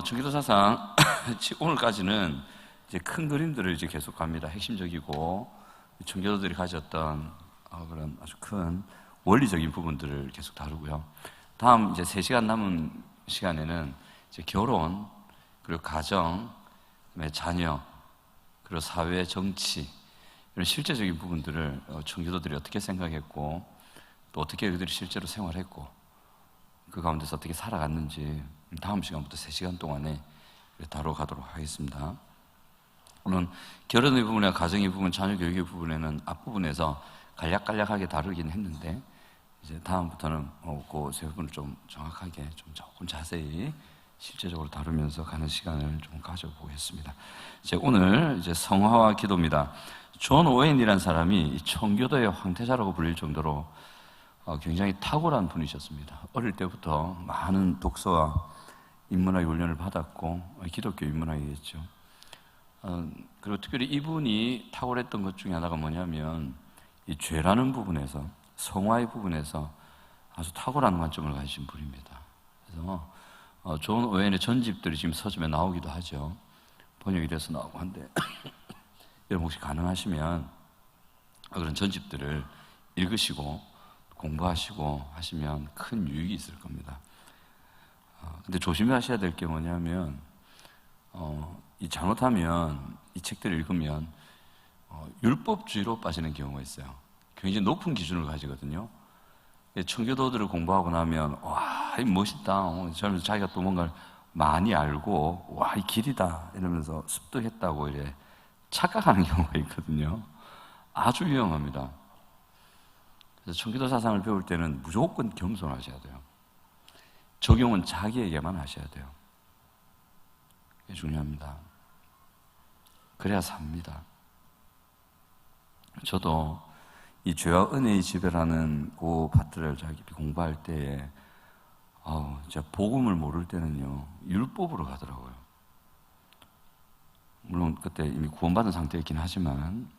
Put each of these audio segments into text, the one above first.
청기도 사상 오늘까지는 이제 큰 그림들을 이제 계속 갑니다. 핵심적이고 청교도들이 가졌던 그런 아주 큰 원리적인 부분들을 계속 다루고요. 다음 이제 3시간 남은 시간에는 이제 결혼, 그리고 가정, 그다음에 자녀, 그리고 사회, 정치 이런 실제적인 부분들을 청교도들이 어떻게 생각했고 또 어떻게 그들이 실제로 생활했고 그 가운데서 어떻게 살아갔는지 다음 시간부터 3시간 동안에 다뤄가도록 하겠습니다. 오늘 결혼의 부분이나 가정의 부분, 자녀 교육의 부분에는 앞부분에서 간략간략하게 다루긴 했는데 이제 다음부터는 그 세 부분을 좀 정확하게 조금 자세히 실제적으로 다루면서 가는 시간을 좀 가져보겠습니다. 이제 오늘 이제 성화와 기도입니다. 존 오웬이라는 사람이 청교도의 황태자라고 불릴 정도로 굉장히 탁월한 분이셨습니다. 어릴 때부터 많은 독서와 인문학 훈련을 받았고 기독교 인문학이겠죠. 그리고 특별히 이분이 탁월했던 것 중에 하나가 뭐냐면 이 죄라는 부분에서, 성화의 부분에서 아주 탁월한 관점을 가지신 분입니다. 그래서 존 오웬의 전집들이 지금 서점에 나오기도 하죠. 번역이 돼서 나오고 한데 여러분 혹시 가능하시면 그런 전집들을 읽으시고 공부하시고 하시면 큰 유익이 있을 겁니다. 근데 조심하셔야 될 게 뭐냐면 이 잘못하면 이 책들을 읽으면 율법주의로 빠지는 경우가 있어요. 굉장히 높은 기준을 가지거든요. 청교도들을 공부하고 나면 와, 이 멋있다. 저러면서 자기가 또 뭔가를 많이 알고 와, 이 길이다 이러면서 습득했다고 이래 착각하는 경우가 있거든요. 아주 위험합니다. 그래서 청교도 사상을 배울 때는 무조건 겸손하셔야 돼요. 적용은 자기에게만 하셔야 돼요. 이게 중요합니다. 그래야 삽니다. 저도 이 죄와 은혜의 지배라는 그 파트를 잘 깊이 공부할 때에 제가 복음을 모를 때는요 율법으로 가더라고요. 물론 그때 이미 구원받은 상태였긴 하지만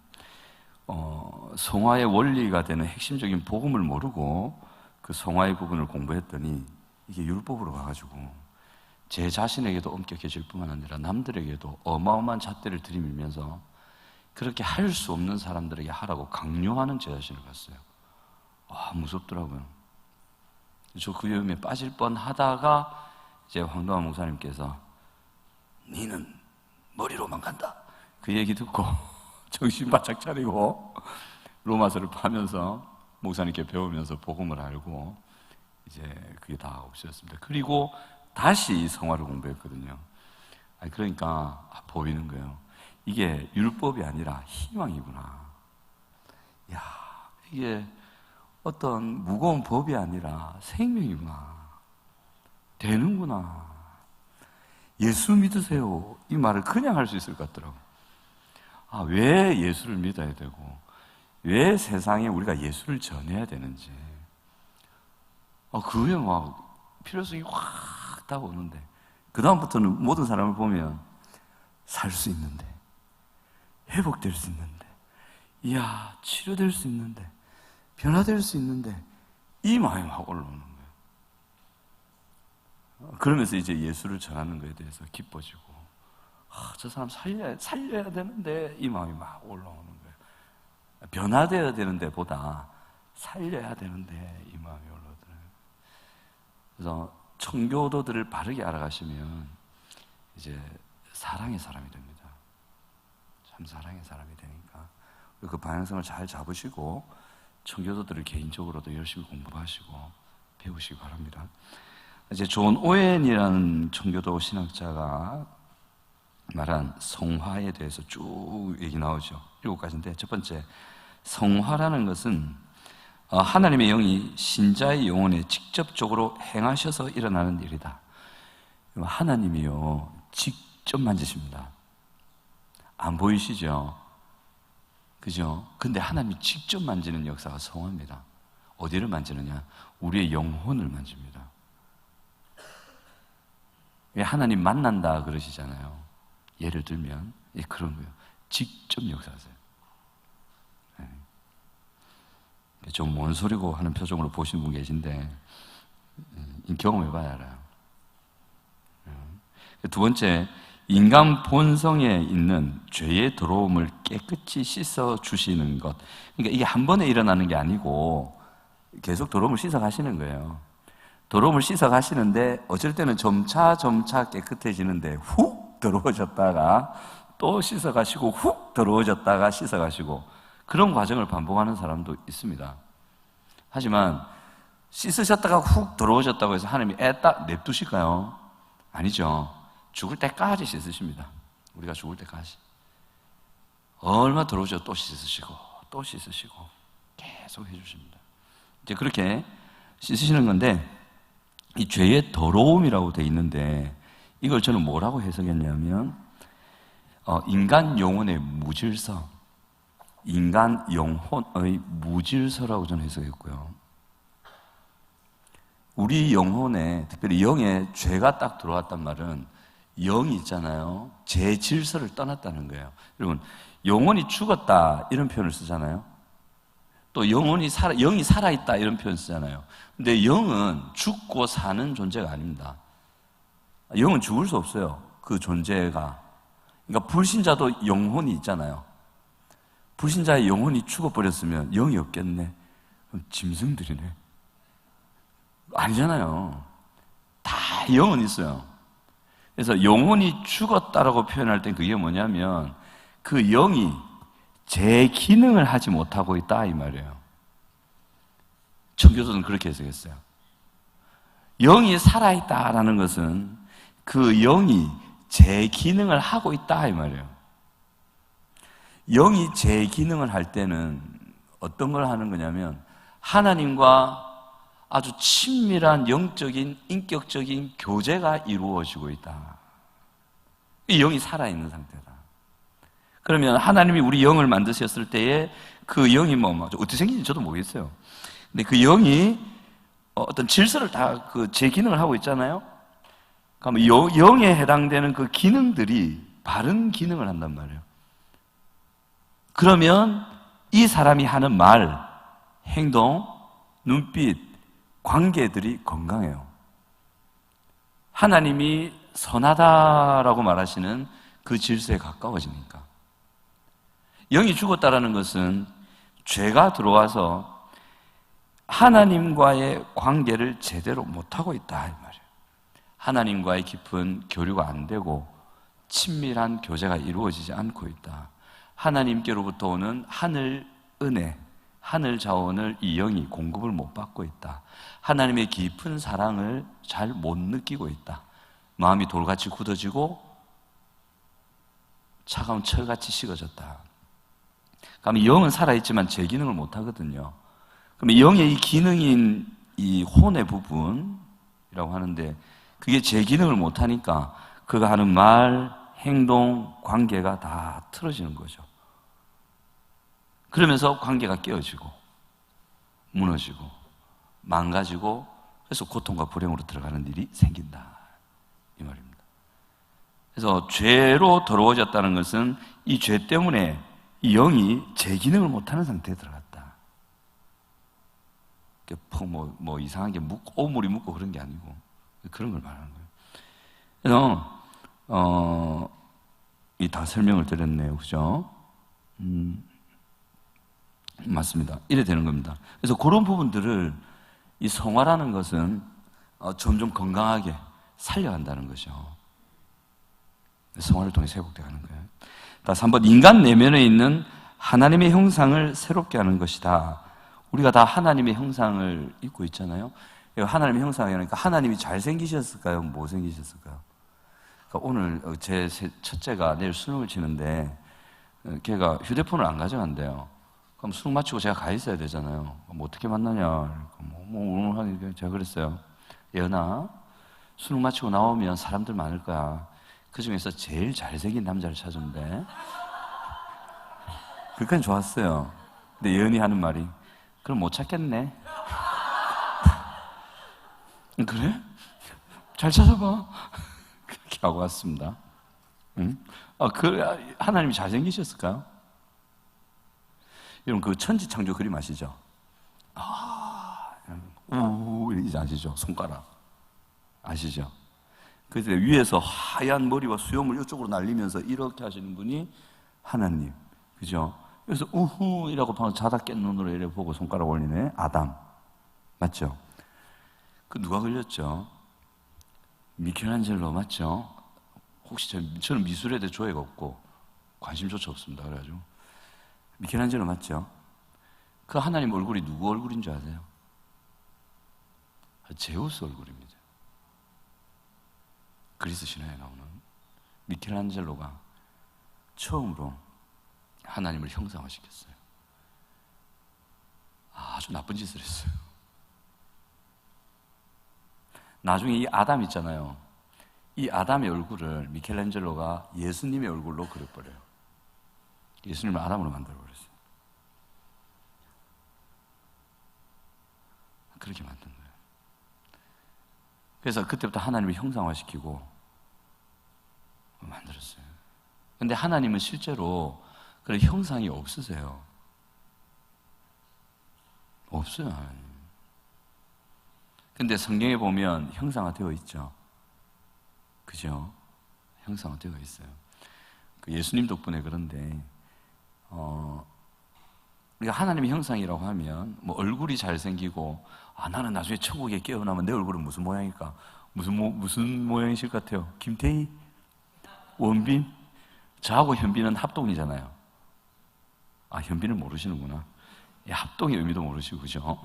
성화의 원리가 되는 핵심적인 복음을 모르고 그 성화의 부분을 공부했더니 이게 율법으로 가가지고 제 자신에게도 엄격해질 뿐만 아니라 남들에게도 어마어마한 잣대를 들이밀면서 그렇게 할 수 없는 사람들에게 하라고 강요하는 제 자신을 봤어요. 무섭더라고요. 저 그 위험에 빠질 뻔하다가 이제 황동환 목사님께서 니는 머리로만 간다 그 얘기 듣고 정신 바짝 차리고 로마서를 파면서 목사님께 배우면서 복음을 알고 이제 그게 다 없어졌습니다. 그리고 다시 성화를 공부했거든요. 그러니까 보이는 거예요. 이게 율법이 아니라 희망이구나. 야, 이게 어떤 무거운 법이 아니라 생명이구나. 되는구나. 예수 믿으세요. 이 말을 그냥 할 수 있을 것 같더라고요. 왜 예수를 믿어야 되고 왜 세상에 우리가 예수를 전해야 되는지 그게 막 필요성이 확 다가오는데 그 다음부터는 모든 사람을 보면 살 수 있는데 회복될 수 있는데 이야 치료될 수 있는데 변화될 수 있는데 이 마음이 막 올라오는 거예요. 그러면서 이제 예수를 전하는 것에 대해서 기뻐지고 저 사람 살려야 되는데 이 마음이 막 올라오는 거예요. 변화되어야 되는데 보다 살려야 되는데 이 마음이 올라오더라고요. 그래서 청교도들을 바르게 알아가시면 이제 사랑의 사람이 됩니다. 참 사랑의 사람이 되니까 그 방향성을 잘 잡으시고 청교도들을 개인적으로도 열심히 공부하시고 배우시기 바랍니다. 이제 존 오웬이라는 청교도 신학자가 말한 성화에 대해서 쭉 얘기 나오죠. 7가지인데 첫 번째, 성화라는 것은 하나님의 영이 신자의 영혼에 직접적으로 행하셔서 일어나는 일이다. 하나님이요 직접 만지십니다. 안 보이시죠? 그죠? 근데 하나님이 직접 만지는 역사가 성화입니다. 어디를 만지느냐? 우리의 영혼을 만집니다. 왜 하나님 만난다 그러시잖아요. 예를 들면 그런 거예요. 직접 역사하세요. 좀 뭔 소리고 하는 표정으로 보시는 분 계신데 경험해봐야 알아요. 두 번째, 인간 본성에 있는 죄의 더러움을 깨끗이 씻어 주시는 것. 그러니까 이게 한 번에 일어나는 게 아니고 계속 더러움을 씻어 가시는 거예요. 더러움을 씻어 가시는데 어쩔 때는 점차 깨끗해지는데 훅 더러워졌다가 또 씻어 가시고 훅 더러워졌다가 씻어 가시고 그런 과정을 반복하는 사람도 있습니다. 하지만 씻으셨다가 훅 더러워졌다고 해서 하나님이 딱 냅두실까요? 아니죠. 죽을 때까지 씻으십니다. 우리가 죽을 때까지. 얼마 더러워져 또 씻으시고 또 씻으시고 계속 해주십니다. 이제 그렇게 씻으시는 건데 이 죄의 더러움이라고 돼 있는데 이걸 저는 뭐라고 해석했냐면 인간 영혼의 무질서, 인간 영혼의 무질서라고 저는 해석했고요. 우리 영혼에, 특별히 영에 죄가 딱 들어왔단 말은 영이 있잖아요. 제 질서를 떠났다는 거예요. 여러분, 영혼이 죽었다 이런 표현을 쓰잖아요. 또 영이 살아있다 이런 표현 쓰잖아요. 근데 영은 죽고 사는 존재가 아닙니다. 영은 죽을 수 없어요. 그 존재가. 그러니까 불신자도 영혼이 있잖아요. 불신자의 영혼이 죽어버렸으면 영이 없겠네. 그럼 짐승들이네. 아니잖아요. 다 영은 있어요. 그래서 영혼이 죽었다라고 표현할 때 그게 뭐냐면 그 영이 제 기능을 하지 못하고 있다 이 말이에요. 청교도는 그렇게 해석했어요. 영이 살아있다라는 것은 그 영이 제 기능을 하고 있다 이 말이에요. 영이 제 기능을 할 때는 어떤 걸 하는 거냐면 하나님과 아주 친밀한 영적인 인격적인 교제가 이루어지고 있다. 이 영이 살아있는 상태다. 그러면 하나님이 우리 영을 만드셨을 때에 그 영이 어떻게 생긴지 저도 모르겠어요. 근데 그 영이 어떤 질서를 다 제 기능을 하고 있잖아요. 그러면 영에 해당되는 그 기능들이 바른 기능을 한단 말이에요. 그러면 이 사람이 하는 말, 행동, 눈빛, 관계들이 건강해요. 하나님이 선하다라고 말하시는 그 질서에 가까워지니까. 영이 죽었다라는 것은 죄가 들어와서 하나님과의 관계를 제대로 못하고 있다 이 말이에요. 하나님과의 깊은 교류가 안 되고 친밀한 교제가 이루어지지 않고 있다. 하나님께로부터 오는 하늘 은혜, 하늘 자원을 이 영이 공급을 못 받고 있다. 하나님의 깊은 사랑을 잘 못 느끼고 있다. 마음이 돌같이 굳어지고 차가운 철같이 식어졌다. 그러면 영은 살아있지만 제 기능을 못 하거든요. 그러면 영의 이 기능인 이 혼의 부분이라고 하는데 그게 제 기능을 못 하니까 그가 하는 말, 행동, 관계가 다 틀어지는 거죠. 그러면서 관계가 깨어지고 무너지고 망가지고 그래서 고통과 불행으로 들어가는 일이 생긴다 이 말입니다. 그래서 죄로 더러워졌다는 것은 이 죄 때문에 이 영이 제 기능을 못하는 상태에 들어갔다. 이상하게 오물이 묻고 그런 게 아니고 그런 걸 말하는 거예요. 그래서 이 다 설명을 드렸네요, 그죠? 맞습니다. 이래 되는 겁니다. 그래서 그런 부분들을 이 성화라는 것은 점점 건강하게 살려간다는 거죠. 성화를 통해 회복되어 가는 거예요. 다시 한번 인간 내면에 있는 하나님의 형상을 새롭게 하는 것이다. 우리가 다 하나님의 형상을 입고 있잖아요. 하나님의 형상이니까 하나님이 잘생기셨을까요? 못생기셨을까요? 그러니까 오늘 제 첫째가 내일 수능을 치는데 걔가 휴대폰을 안 가져간대요. 그럼 수능 마치고 제가 가 있어야 되잖아요. 어떻게 만나냐? 오늘 하니까 제가 그랬어요. 예은아, 수능 마치고 나오면 사람들 많을 거야. 그 중에서 제일 잘생긴 남자를 찾으면 돼. 그건 좋았어요. 근데 예은이 하는 말이 그럼 못 찾겠네. 그래? 잘 찾아봐. 그렇게 하고 왔습니다. 응? 하나님이 잘생기셨을까요? 여러분, 그 천지창조 그림 아시죠? 이러지 아시죠? 손가락. 아시죠? 그래서 위에서 하얀 머리와 수염을 이쪽으로 날리면서 이렇게 하시는 분이 하나님. 그죠? 그래서 우후 이라고 방금 자다 깬 눈으로 이래 보고 손가락 올리네. 아담. 맞죠? 그 누가 걸렸죠? 미켈란젤로 맞죠? 혹시 저는 미술에 대해 조예가 없고 관심조차 없습니다. 그래가지고 미켈란젤로 맞죠? 그 하나님 얼굴이 누구 얼굴인 줄 아세요? 제우스 얼굴입니다. 그리스 신화에 나오는 미켈란젤로가 처음으로 하나님을 형상화시켰어요. 아주 나쁜 짓을 했어요. 나중에 이 아담 있잖아요. 이 아담의 얼굴을 미켈란젤로가 예수님의 얼굴로 그려버려요. 예수님을 아담으로 만들어버렸어요. 그렇게 만든 거예요. 그래서 그때부터 하나님을 형상화시키고 만들었어요. 근데 하나님은 실제로 그런 형상이 없으세요. 없어요, 하나님. 근데 성경에 보면 형상화되어 있죠. 그죠? 형상화되어 있어요. 그 예수님 덕분에 그런데, 우리가 하나님의 형상이라고 하면, 뭐 얼굴이 잘생기고, 나는 나중에 천국에 깨어나면 내 얼굴은 무슨 모양일까? 무슨 모양이실 것 같아요? 김태희? 원빈? 저하고 현빈은 합동이잖아요. 현빈을 모르시는구나. 합동의 의미도 모르시고, 그죠?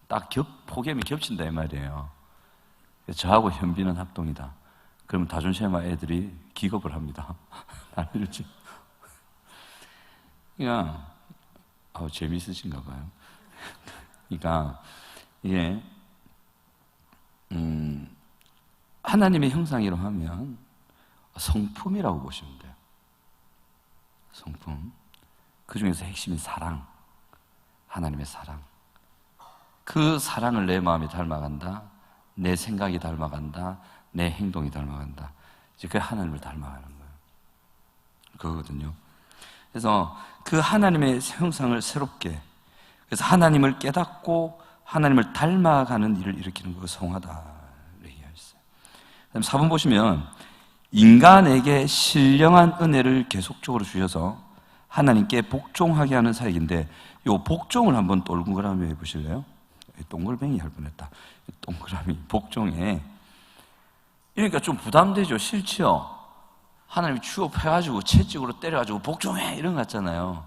딱 폭염이 겹친다, 이 말이에요. 저하고 현빈은 합동이다. 그러면 다준쉐마 애들이 기겁을 합니다. 알지? 그러니까, 재미있으신가 봐요. 그러니까, 이게, 하나님의 형상이라고 하면 성품이라고 보시면 돼요. 성품. 그 중에서 핵심이 사랑. 하나님의 사랑. 그 사랑을 내 마음이 닮아간다. 내 생각이 닮아간다. 내 행동이 닮아간다. 이제 그 하나님을 닮아가는 거예요. 그거거든요. 그래서 그 하나님의 형상을 새롭게, 그래서 하나님을 깨닫고 하나님을 닮아가는 일을 일으키는 것을 성화다를 얘기하셨어요. 그다음 4번 보시면 인간에게 신령한 은혜를 계속적으로 주셔서 하나님께 복종하게 하는 사역인데, 이 복종을 한번 동그라미 해보실래요? 동글뱅이 할 뻔했다. 동그라미 복종에, 그러니까 좀 부담되죠. 싫지요. 하나님이 취업해가지고 채찍으로 때려가지고 복종해 이런 거 같잖아요.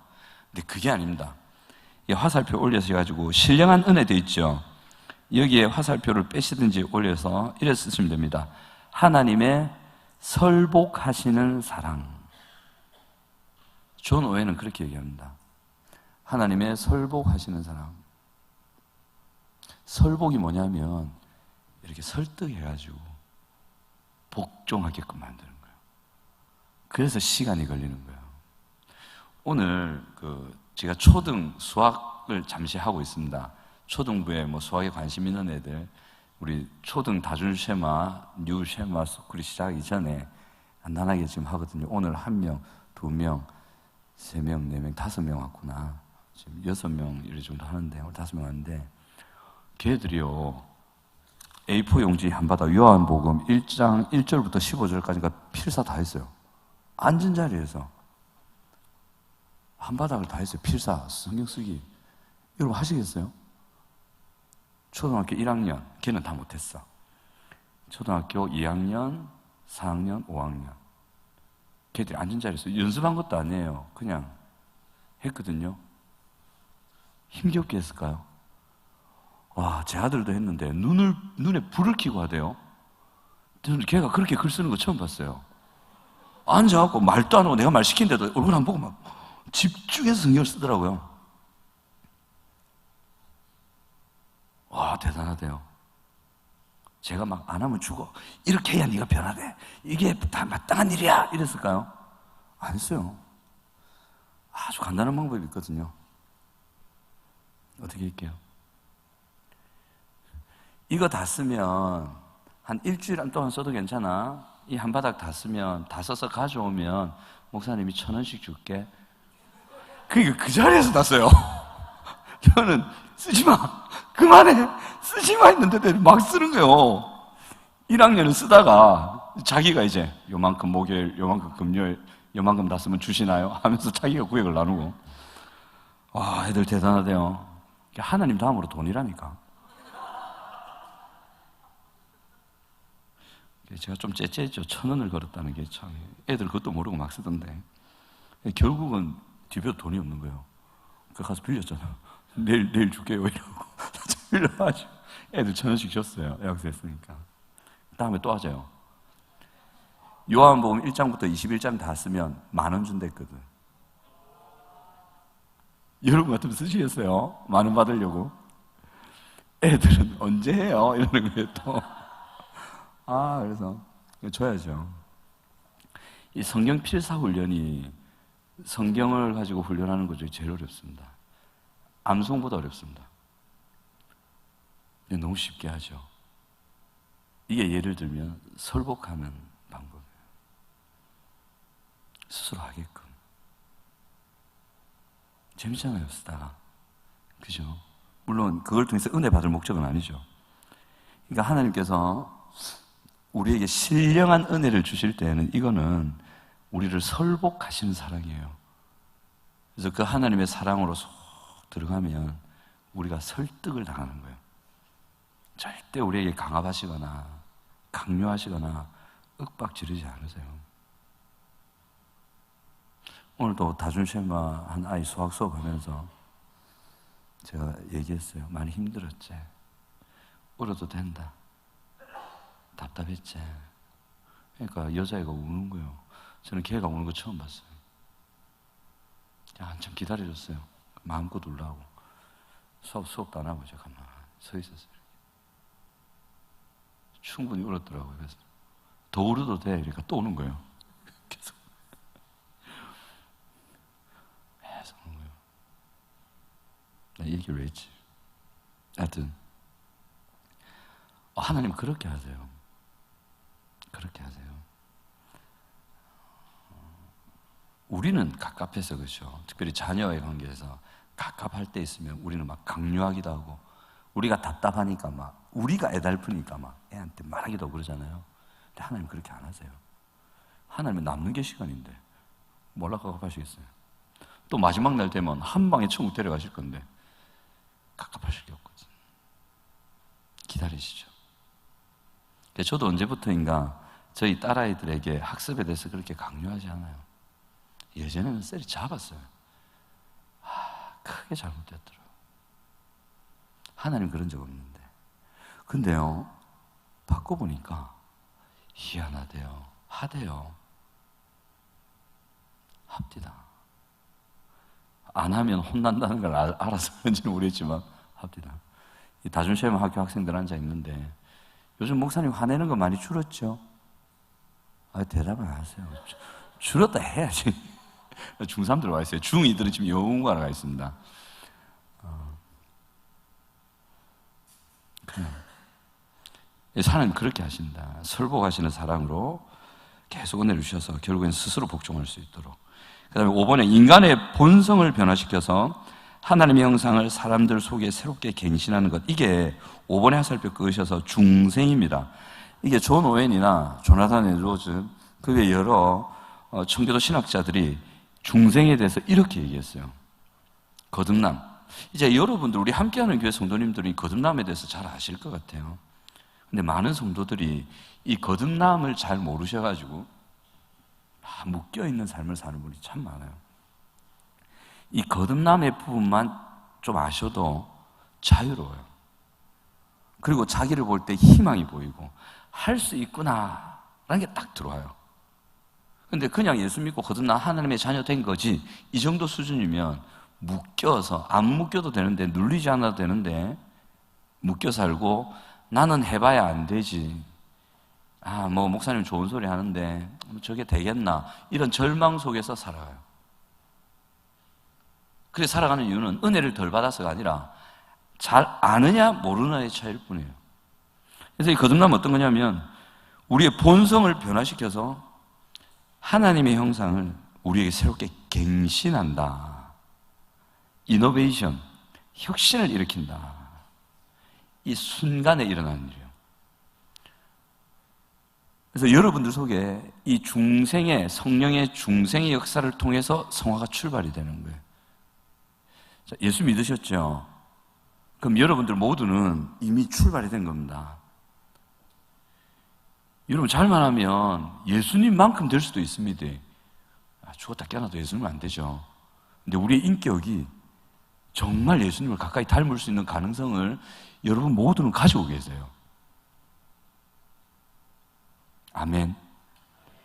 근데 그게 아닙니다. 이 화살표 올려서 해가지고 신령한 은혜 돼 있죠. 여기에 화살표를 빼시든지 올려서 이래 쓰시면 됩니다. 하나님의 설복하시는 사랑. 존 오웬은 그렇게 얘기합니다. 하나님의 설복하시는 사랑. 설복이 뭐냐면 이렇게 설득해가지고 복종하게끔 만드는 거예요. 그래서 시간이 걸리는 거예요. 오늘 제가 초등 수학을 잠시 하고 있습니다. 초등부에 뭐 수학에 관심 있는 애들, 우리 초등 다준쉐마, 뉴쉐마 스쿨이 시작하기 전에 간단하게 지금 하거든요. 오늘 1명, 2명, 3명, 4명, 5명 왔구나. 지금 6명 이렇게 정도 하는데, 오늘 5명 왔는데, 걔들이요, A4 용지 한 바닥 요한복음 1장 1절부터 15절까지가 필사 다 했어요. 앉은 자리에서 한 바닥을 다 했어요. 필사, 성경 쓰기. 여러분 하시겠어요? 초등학교 1학년, 걔는 다 못했어. 초등학교 2학년, 4학년, 5학년. 걔들이 앉은 자리에서 연습한 것도 아니에요. 그냥 했거든요. 힘겹게 했을까요? 와, 제 아들도 했는데 눈에 불을 켜고 하대요. 저는 걔가 그렇게 글 쓰는 거 처음 봤어요. 앉아갖고 말도 안 하고 내가 말 시키는데도 얼굴 안 보고 막 집중해서 성경을 쓰더라고요. 와, 대단하대요. 제가 막 안 하면 죽어. 이렇게 해야 네가 변하대. 이게 다 마땅한 일이야. 이랬을까요? 안 했어요. 아주 간단한 방법이 있거든요. 어떻게 할게요? 이거 다 쓰면 한 일주일 동안 써도 괜찮아. 이 한 바닥 다 쓰면, 다 써서 가져오면 목사님이 1,000원씩 줄게. 그러니까 그 자리에서 다 써요. 저는 쓰지 마, 그만해, 쓰지 마 했는데 막 쓰는 거예요. 1학년은 쓰다가 자기가 이제 요만큼 목요일, 요만큼 금요일, 요만큼 다 쓰면 주시나요? 하면서 자기가 구획을 나누고. 와, 애들 대단하대요. 하나님 다음으로 돈이라니까. 제가 좀 째째했죠. 1,000원을 걸었다는 게 참. 애들 그것도 모르고 막 쓰던데. 결국은 집에 돈이 없는 거예요. 그 가서 빌렸잖아. 내일 줄게요. 이러고. 빌려가지고. 애들 1,000원씩 줬어요. 약속했으니까. 다음에 또 하자요. 요한복음 1장부터 21장 다 쓰면 10,000원 준댔거든. 여러분 같으면 쓰시겠어요? 10,000원 받으려고? 애들은 언제 해요? 이러는 거예요, 또. 그래서 줘야죠. 이 성경 필사 훈련이 성경을 가지고 훈련하는 것 중에 제일 어렵습니다. 암송보다 어렵습니다. 너무 쉽게 하죠. 이게 예를 들면 설복하는 방법이에요. 스스로 하게끔. 재밌잖아요, 쓰다가. 그죠? 물론 그걸 통해서 은혜 받을 목적은 아니죠. 그러니까 하나님께서 우리에게 신령한 은혜를 주실 때에는 이거는 우리를 설복하시는 사랑이에요. 그래서 그 하나님의 사랑으로 쏙 들어가면 우리가 설득을 당하는 거예요. 절대 우리에게 강압하시거나 강요하시거나 윽박 지르지 않으세요. 오늘도 다준시마 한 아이 수학 수업하면서 제가 얘기했어요. 많이 힘들었지? 울어도 된다. 답답했지? 그러니까 여자애가 우는 거예요. 저는 걔가 우는 거 처음 봤어요. 한참 기다려줬어요. 마음껏 울라고. 수업도 안 하고 제가 가만히 서 있었어요. 충분히 울었더라고요. 그래서 더 울어도 돼. 그러니까 또 우는 거예요. 계속. 계속 우는 거예요. 나 얘기를 왜 했지? 하여튼 하나님 그렇게 하세요. 그렇게 하세요. 우리는 갑갑해서 그렇죠. 특별히 자녀의 관계에서 갑갑할 때 있으면 우리는 막 강요하기도 하고 우리가 답답하니까 막 우리가 애달프니까 막 애한테 말하기도 하고 그러잖아요. 근데 하나님 그렇게 안 하세요. 하나님은 남는 게 시간인데 몰라 갑갑하시겠어요. 또 마지막 날 되면 한 방에 천국 데려가실 건데 갑갑하실 게 없거든. 기다리시죠. 저도 언제부터인가 저희 딸아이들에게 학습에 대해서 그렇게 강요하지 않아요. 예전에는 셀이 잡았어요. 크게 잘못됐더라고요. 하나님 그런 적 없는데. 근데요, 바꿔보니까 희한하대요. 하대요. 합디다. 안 하면 혼난다는 걸 알아서 그런지는 모르겠지만 합디다. 이 다준시험 학교 학생들 앉아 있는데 요즘 목사님 화내는 거 많이 줄었죠? 대답을 안 하세요. 줄었다 해야지. 중3들 와 있어요. 중2들은 지금 영어과로 가 있습니다. 그냥 하나님 그렇게 하신다. 설복하시는 사랑으로 계속 은혜를 주셔서 결국엔 스스로 복종할 수 있도록. 그 다음에 5번에 인간의 본성을 변화시켜서 하나님의 형상을 사람들 속에 새롭게 갱신하는 것. 이게 5번에 하살표 끄셔서 중생입니다. 이게 존 오웬이나 조나단 에드워즈 그 외 여러 청교도 신학자들이 중생에 대해서 이렇게 얘기했어요. 거듭남. 이제 여러분들 우리 함께하는 교회 성도님들이 거듭남에 대해서 잘 아실 것 같아요. 근데 많은 성도들이 이 거듭남을 잘 모르셔가지고 묶여있는 삶을 사는 분이 참 많아요. 이 거듭남의 부분만 좀 아셔도 자유로워요. 그리고 자기를 볼 때 희망이 보이고 할 수 있구나 라는 게 딱 들어와요. 근데 그냥 예수 믿고 거듭나 하나님의 자녀 된 거지 이 정도 수준이면 묶여서 안 묶여도 되는데 눌리지 않아도 되는데 묶여 살고 나는 해봐야 안 되지. 뭐 목사님 좋은 소리 하는데 저게 되겠나 이런 절망 속에서 살아가요. 그래서 살아가는 이유는 은혜를 덜 받아서가 아니라 잘 아느냐 모르느냐의 차이일 뿐이에요. 그래서 이 거듭남은 어떤 거냐면 우리의 본성을 변화시켜서 하나님의 형상을 우리에게 새롭게 갱신한다. 이노베이션, 혁신을 일으킨다. 이 순간에 일어나는 일이에요. 그래서 여러분들 속에 이 중생의, 성령의 중생의 역사를 통해서 성화가 출발이 되는 거예요. 자, 예수 믿으셨죠? 그럼 여러분들 모두는 이미 출발이 된 겁니다. 여러분 잘만 하면 예수님만큼 될 수도 있습니다. 죽었다 깨어나도 예수님은 안 되죠. 근데 우리의 인격이 정말 예수님을 가까이 닮을 수 있는 가능성을 여러분 모두는 가지고 계세요. 아멘.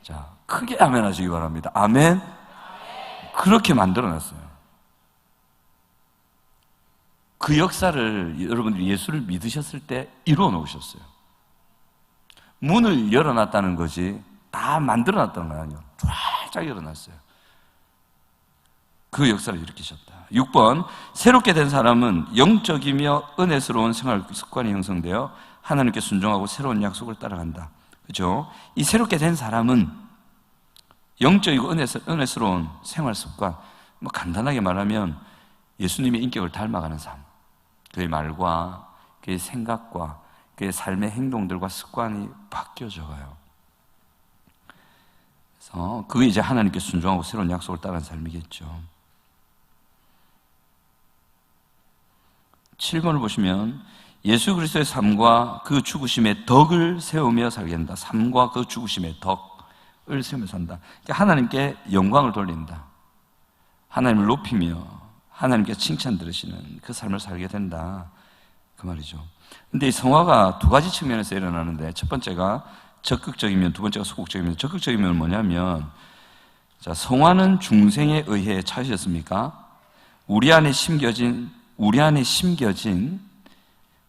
자, 크게 아멘 하시기 바랍니다. 아멘. 그렇게 만들어놨어요. 그 역사를 여러분들이 예수를 믿으셨을 때 이루어 놓으셨어요. 문을 열어놨다는 거지 다 만들어놨다는 거 아니에요. 쫙 열어놨어요. 그 역사를 일으키셨다. 6번, 새롭게 된 사람은 영적이며 은혜스러운 생활 습관이 형성되어 하나님께 순종하고 새로운 약속을 따라간다. 그렇죠? 이 새롭게 된 사람은 영적이고 은혜스러운 생활 습관, 뭐 간단하게 말하면 예수님의 인격을 닮아가는 삶, 그의 말과 그의 생각과 그의 삶의 행동들과 습관이 바뀌어져 가요. 그래서 그게 이제 하나님께 순종하고 새로운 약속을 따르는 삶이겠죠. 7번을 보시면 예수 그리스도의 삶과 그 죽으심의 덕을 세우며 살게 된다. 삶과 그 죽으심의 덕을 세우며 산다. 하나님께 영광을 돌린다. 하나님을 높이며 하나님께 칭찬 들으시는 그 삶을 살게 된다. 그 말이죠. 근데 이 성화가 두 가지 측면에서 일어나는데, 첫 번째가 적극적이면, 두 번째가 소극적이면, 적극적이면 뭐냐면, 자, 성화는 중생에 의해 찾으셨습니까? 우리 안에 심겨진,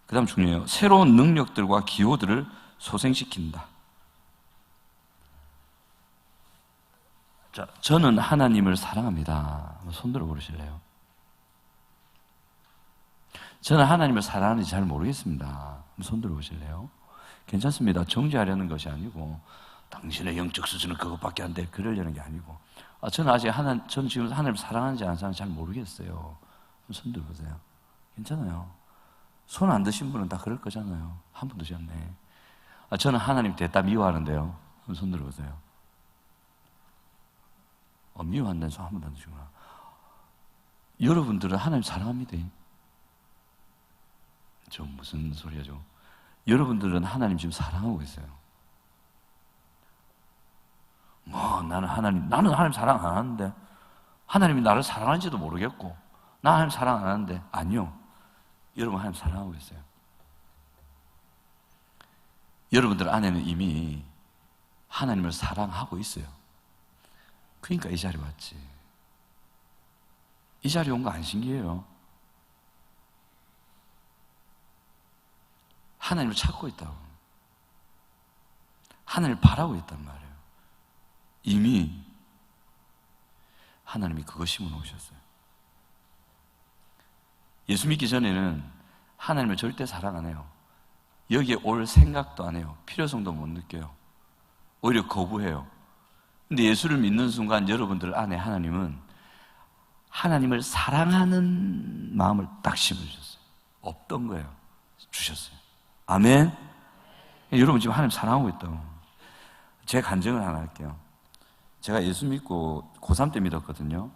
그 다음 중요해요. 새로운 능력들과 기호들을 소생시킨다. 자, 저는 하나님을 사랑합니다. 손들어 보실래요? 저는 하나님을 사랑하는지 잘 모르겠습니다. 손들어 보실래요? 괜찮습니다. 정죄하려는 것이 아니고, 당신의 영적 수준은 그것밖에 안 돼. 그러려는 게 아니고, 저는 저는 지금 하나님을 사랑하는지 안 사랑하는지 잘 모르겠어요. 손들어 보세요. 괜찮아요. 손 안 드신 분은 다 그럴 거잖아요. 한 분 드셨네. 저는 하나님 됐다 미워하는데요. 손 들어보세요. 미워한다는 손 한 번도 안 드시구나. 여러분들은 하나님 사랑합니다. 저 무슨 소리야죠? 여러분들은 하나님 지금 사랑하고 있어요. 나는 하나님 사랑 안 하는데, 하나님이 나를 사랑하는지도 모르겠고, 나 하나님 사랑 안 하는데, 아니요. 여러분 하나님 사랑하고 있어요. 여러분들 안에는 이미 하나님을 사랑하고 있어요. 그러니까 이 자리에 왔지. 이 자리에 온 거 안 신기해요. 하나님을 찾고 있다고. 하나님을 바라고 있단 말이에요. 이미 하나님이 그거 심어 놓으셨어요. 예수 믿기 전에는 하나님을 절대 사랑 안 해요. 여기에 올 생각도 안 해요. 필요성도 못 느껴요. 오히려 거부해요. 근데 예수를 믿는 순간 여러분들 안에 하나님은 하나님을 사랑하는 마음을 딱 심어주셨어요. 없던 거예요. 주셨어요. 아멘? 여러분 지금 하나님 사랑하고 있다고. 제 간증을 하나 할게요. 제가 예수 믿고 고3 때 믿었거든요.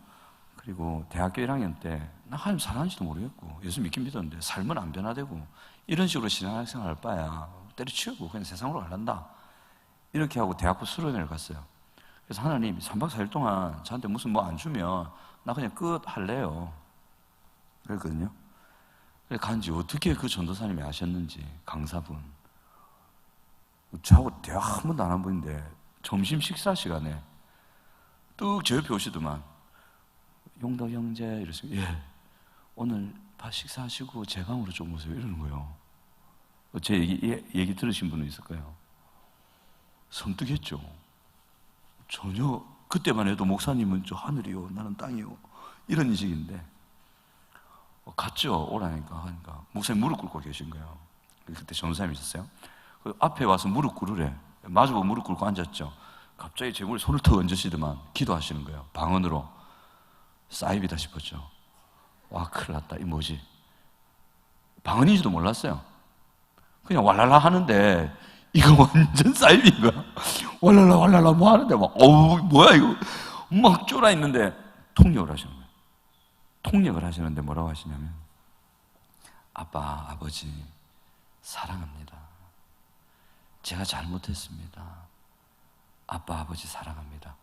그리고 대학교 1학년 때 나 하나님 사랑하는지도 모르겠고 예수 믿긴 믿었는데 삶은 안 변화되고 이런 식으로 신앙생활 할 바야 때려치우고 그냥 세상으로 갈란다. 이렇게 하고 대학부 수련회를 갔어요. 그래서 하나님 3박 4일 동안 저한테 무슨 뭐 안 주면 나 그냥 끝 할래요. 그랬거든요. 그래서 간지 어떻게 그 전도사님이 아셨는지, 강사분. 저하고 대화 한 번도 안 한 분인데 점심 식사 시간에 뚝 제 옆에 오시더만, 용덕 형제 이러시면, 예, 오늘 밥 식사하시고 제 방으로 좀 오세요 이러는 거예요. 제 얘기 들으신 분은 있을 거예요. 섬뜩했죠. 전혀 그때만 해도 목사님은 저 하늘이요 나는 땅이요 이런 인식인데 갔죠. 오라니까 하니까 목사님 무릎 꿇고 계신 거예요. 그때 전도사님이 있었어요. 그 앞에 와서 무릎 꿇으래. 마주보고 무릎 꿇고 앉았죠. 갑자기 제 머리에 손을 턱 얹으시더만 기도하시는 거예요. 방언으로. 사이비다 싶었죠. 와, 큰일 났다. 이 뭐지? 방언인지도 몰랐어요. 그냥 왈랄라 하는데 이거 완전 사이비인 거야. 왈랄라 왈랄라 뭐 하는데 막 뭐야 이거 막 쫄아 있는데 통역을 하시는 거예요. 통역을 하시는데 뭐라고 하시냐면 아빠, 아버지 사랑합니다. 제가 잘못했습니다. 아빠, 아버지 사랑합니다.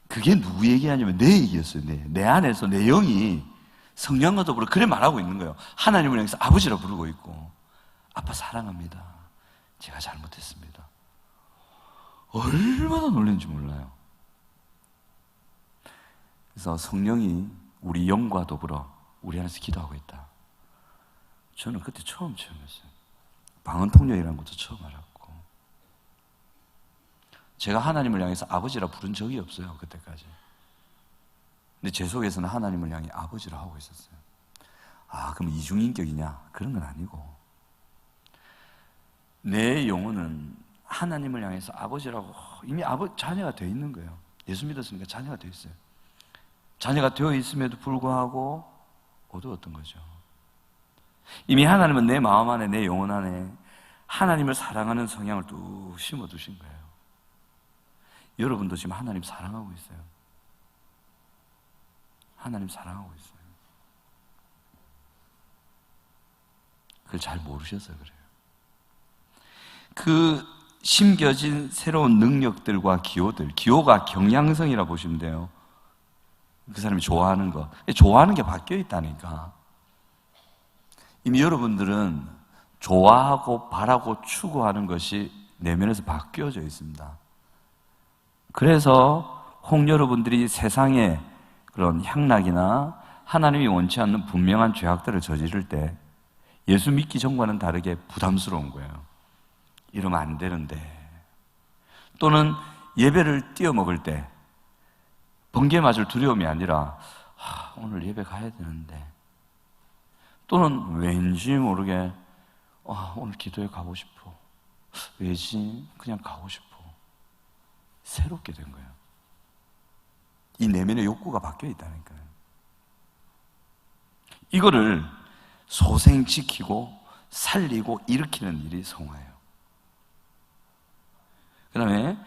그게 누구 얘기하냐면 내 얘기였어요. 내 안에서 내 영이 성령과 더불어 그래 말하고 있는 거예요. 하나님을 향해서 아버지라 부르고 있고 아빠 사랑합니다. 제가 잘못했습니다. 얼마나 놀랐는지 몰라요. 그래서 성령이 우리 영과 더불어 우리 안에서 기도하고 있다. 저는 그때 처음 체험했어요. 방언통역이라는 것도 처음 알았고, 제가 하나님을 향해서 아버지라 부른 적이 없어요, 그때까지. 근데 제 속에서는 하나님을 향해 아버지라 하고 있었어요. 아, 그럼 이중인격이냐? 그런 건 아니고, 내 영혼은 하나님을 향해서 아버지라고 이미 자녀가 되어 있는 거예요. 예수 믿었으니까 자녀가 되어 있어요. 자녀가 되어 있음에도 불구하고 어두웠던 거죠. 이미 하나님은 내 마음 안에, 내 영혼 안에 하나님을 사랑하는 성향을 뚝 심어두신 거예요. 여러분도 지금 하나님 사랑하고 있어요. 하나님 사랑하고 있어요. 그걸 잘 모르셔서 그래요. 그 심겨진 새로운 능력들과 기호들, 기호가 경향성이라 보시면 돼요. 그 사람이 좋아하는 거, 좋아하는 게 바뀌어 있다니까. 이미 여러분들은 좋아하고 바라고 추구하는 것이 내면에서 바뀌어져 있습니다. 그래서 혹 여러분들이 세상의 그런 향락이나 하나님이 원치 않는 분명한 죄악들을 저지를 때 예수 믿기 전과는 다르게 부담스러운 거예요. 이러면 안 되는데, 또는 예배를 띄어먹을 때 번개 맞을 두려움이 아니라 오늘 예배 가야 되는데, 또는 왠지 모르게 오늘 기도에 가고 싶어, 왜지? 그냥 가고 싶어. 새롭게 된 거예요. 이 내면의 욕구가 바뀌어 있다니까요. 이거를 소생시키고 살리고 일으키는 일이 성화예요. 그 다음에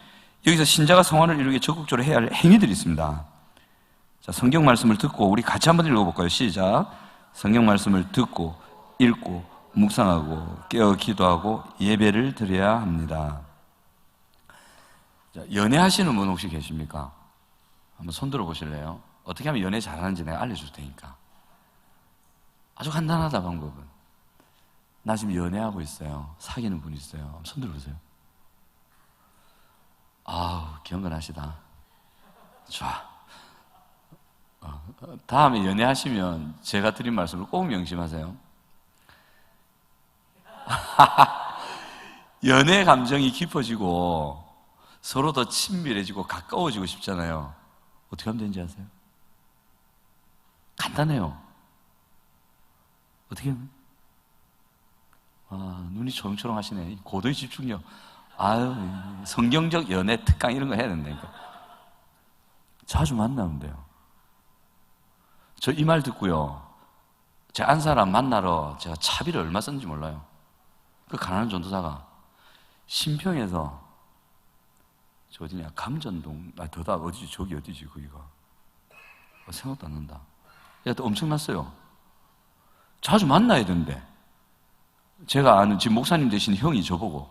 여기서 신자가 성화를 이루기 적극적으로 해야 할 행위들이 있습니다. 자, 성경 말씀을 듣고 우리 같이 한번 읽어볼까요? 시작. 성경 말씀을 듣고 읽고 묵상하고 깨어 기도하고 예배를 드려야 합니다. 자, 연애하시는 분 혹시 계십니까? 한번 손 들어 보실래요? 어떻게 하면 연애 잘하는지 내가 알려줄 테니까. 아주 간단하다, 방법은. 나 지금 연애하고 있어요. 사귀는 분 있어요. 손 들어 보세요. 아우, 경건하시다. 좋아. 다음에 연애하시면 제가 드린 말씀을 꼭 명심하세요. 연애 감정이 깊어지고 서로 더 친밀해지고 가까워지고 싶잖아요. 어떻게 하면 되는지 아세요? 간단해요. 어떻게 하면? 눈이 초롱초롱 하시네. 고도의 집중력. 아유, 성경적 연애 특강 이런 거 해야 된다니까. 자주 만나면 돼요. 저 이 말 듣고요, 제 안 사람 만나러 제가 차비를 얼마 썼는지 몰라요. 그 가난한 전도사가 신평에서 저 어디냐, 감전동, 더다 어디지, 저기 어디지 거기가, 생각도 안 난다. 또 엄청났어요. 자주 만나야 된대. 제가 아는 지금 목사님 되신 형이 저보고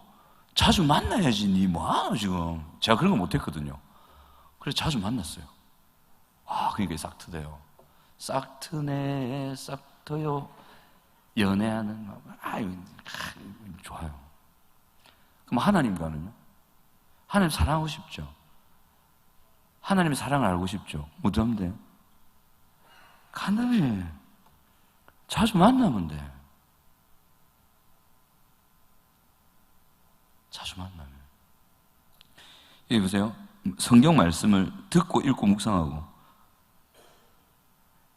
자주 만나야지 니 뭐하노 지금. 제가 그런 거 못했거든요. 그래서 자주 만났어요. 그러니까 싹 트대요. 싹 트네, 싹 터요. 연애하는 거. 좋아요. 그럼 하나님과는요? 하나님 사랑하고 싶죠? 하나님의 사랑을 알고 싶죠? 어떻게 하면 돼요? 간단해. 자주 만나면 돼. 자주 만나면. 여기 보세요. 성경 말씀을 듣고 읽고 묵상하고.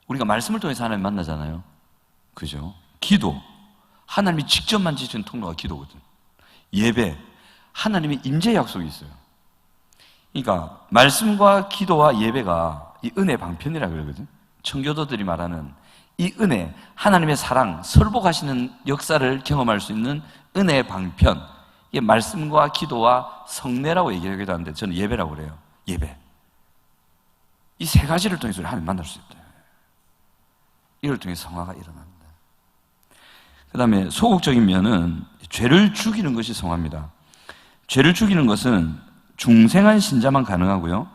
우리가 말씀을 통해서 하나님 만나잖아요. 그죠? 기도. 하나님이 직접 만지시는 통로가 기도거든. 예배. 하나님의 임재 약속이 있어요. 그러니까 말씀과 기도와 예배가 이 은혜 방편이라 그러거든. 청교도들이 말하는 이 은혜, 하나님의 사랑, 설복하시는 역사를 경험할 수 있는 은혜의 방편, 이게 말씀과 기도와 성례라고 얘기하기도 하는데 저는 예배라고 그래요. 예배. 이 세 가지를 통해서 하나님 만날 수 있다. 이걸 통해 성화가 일어납니다. 그 다음에 소극적인 면은 죄를 죽이는 것이 성화입니다. 죄를 죽이는 것은 중생한 신자만 가능하고요.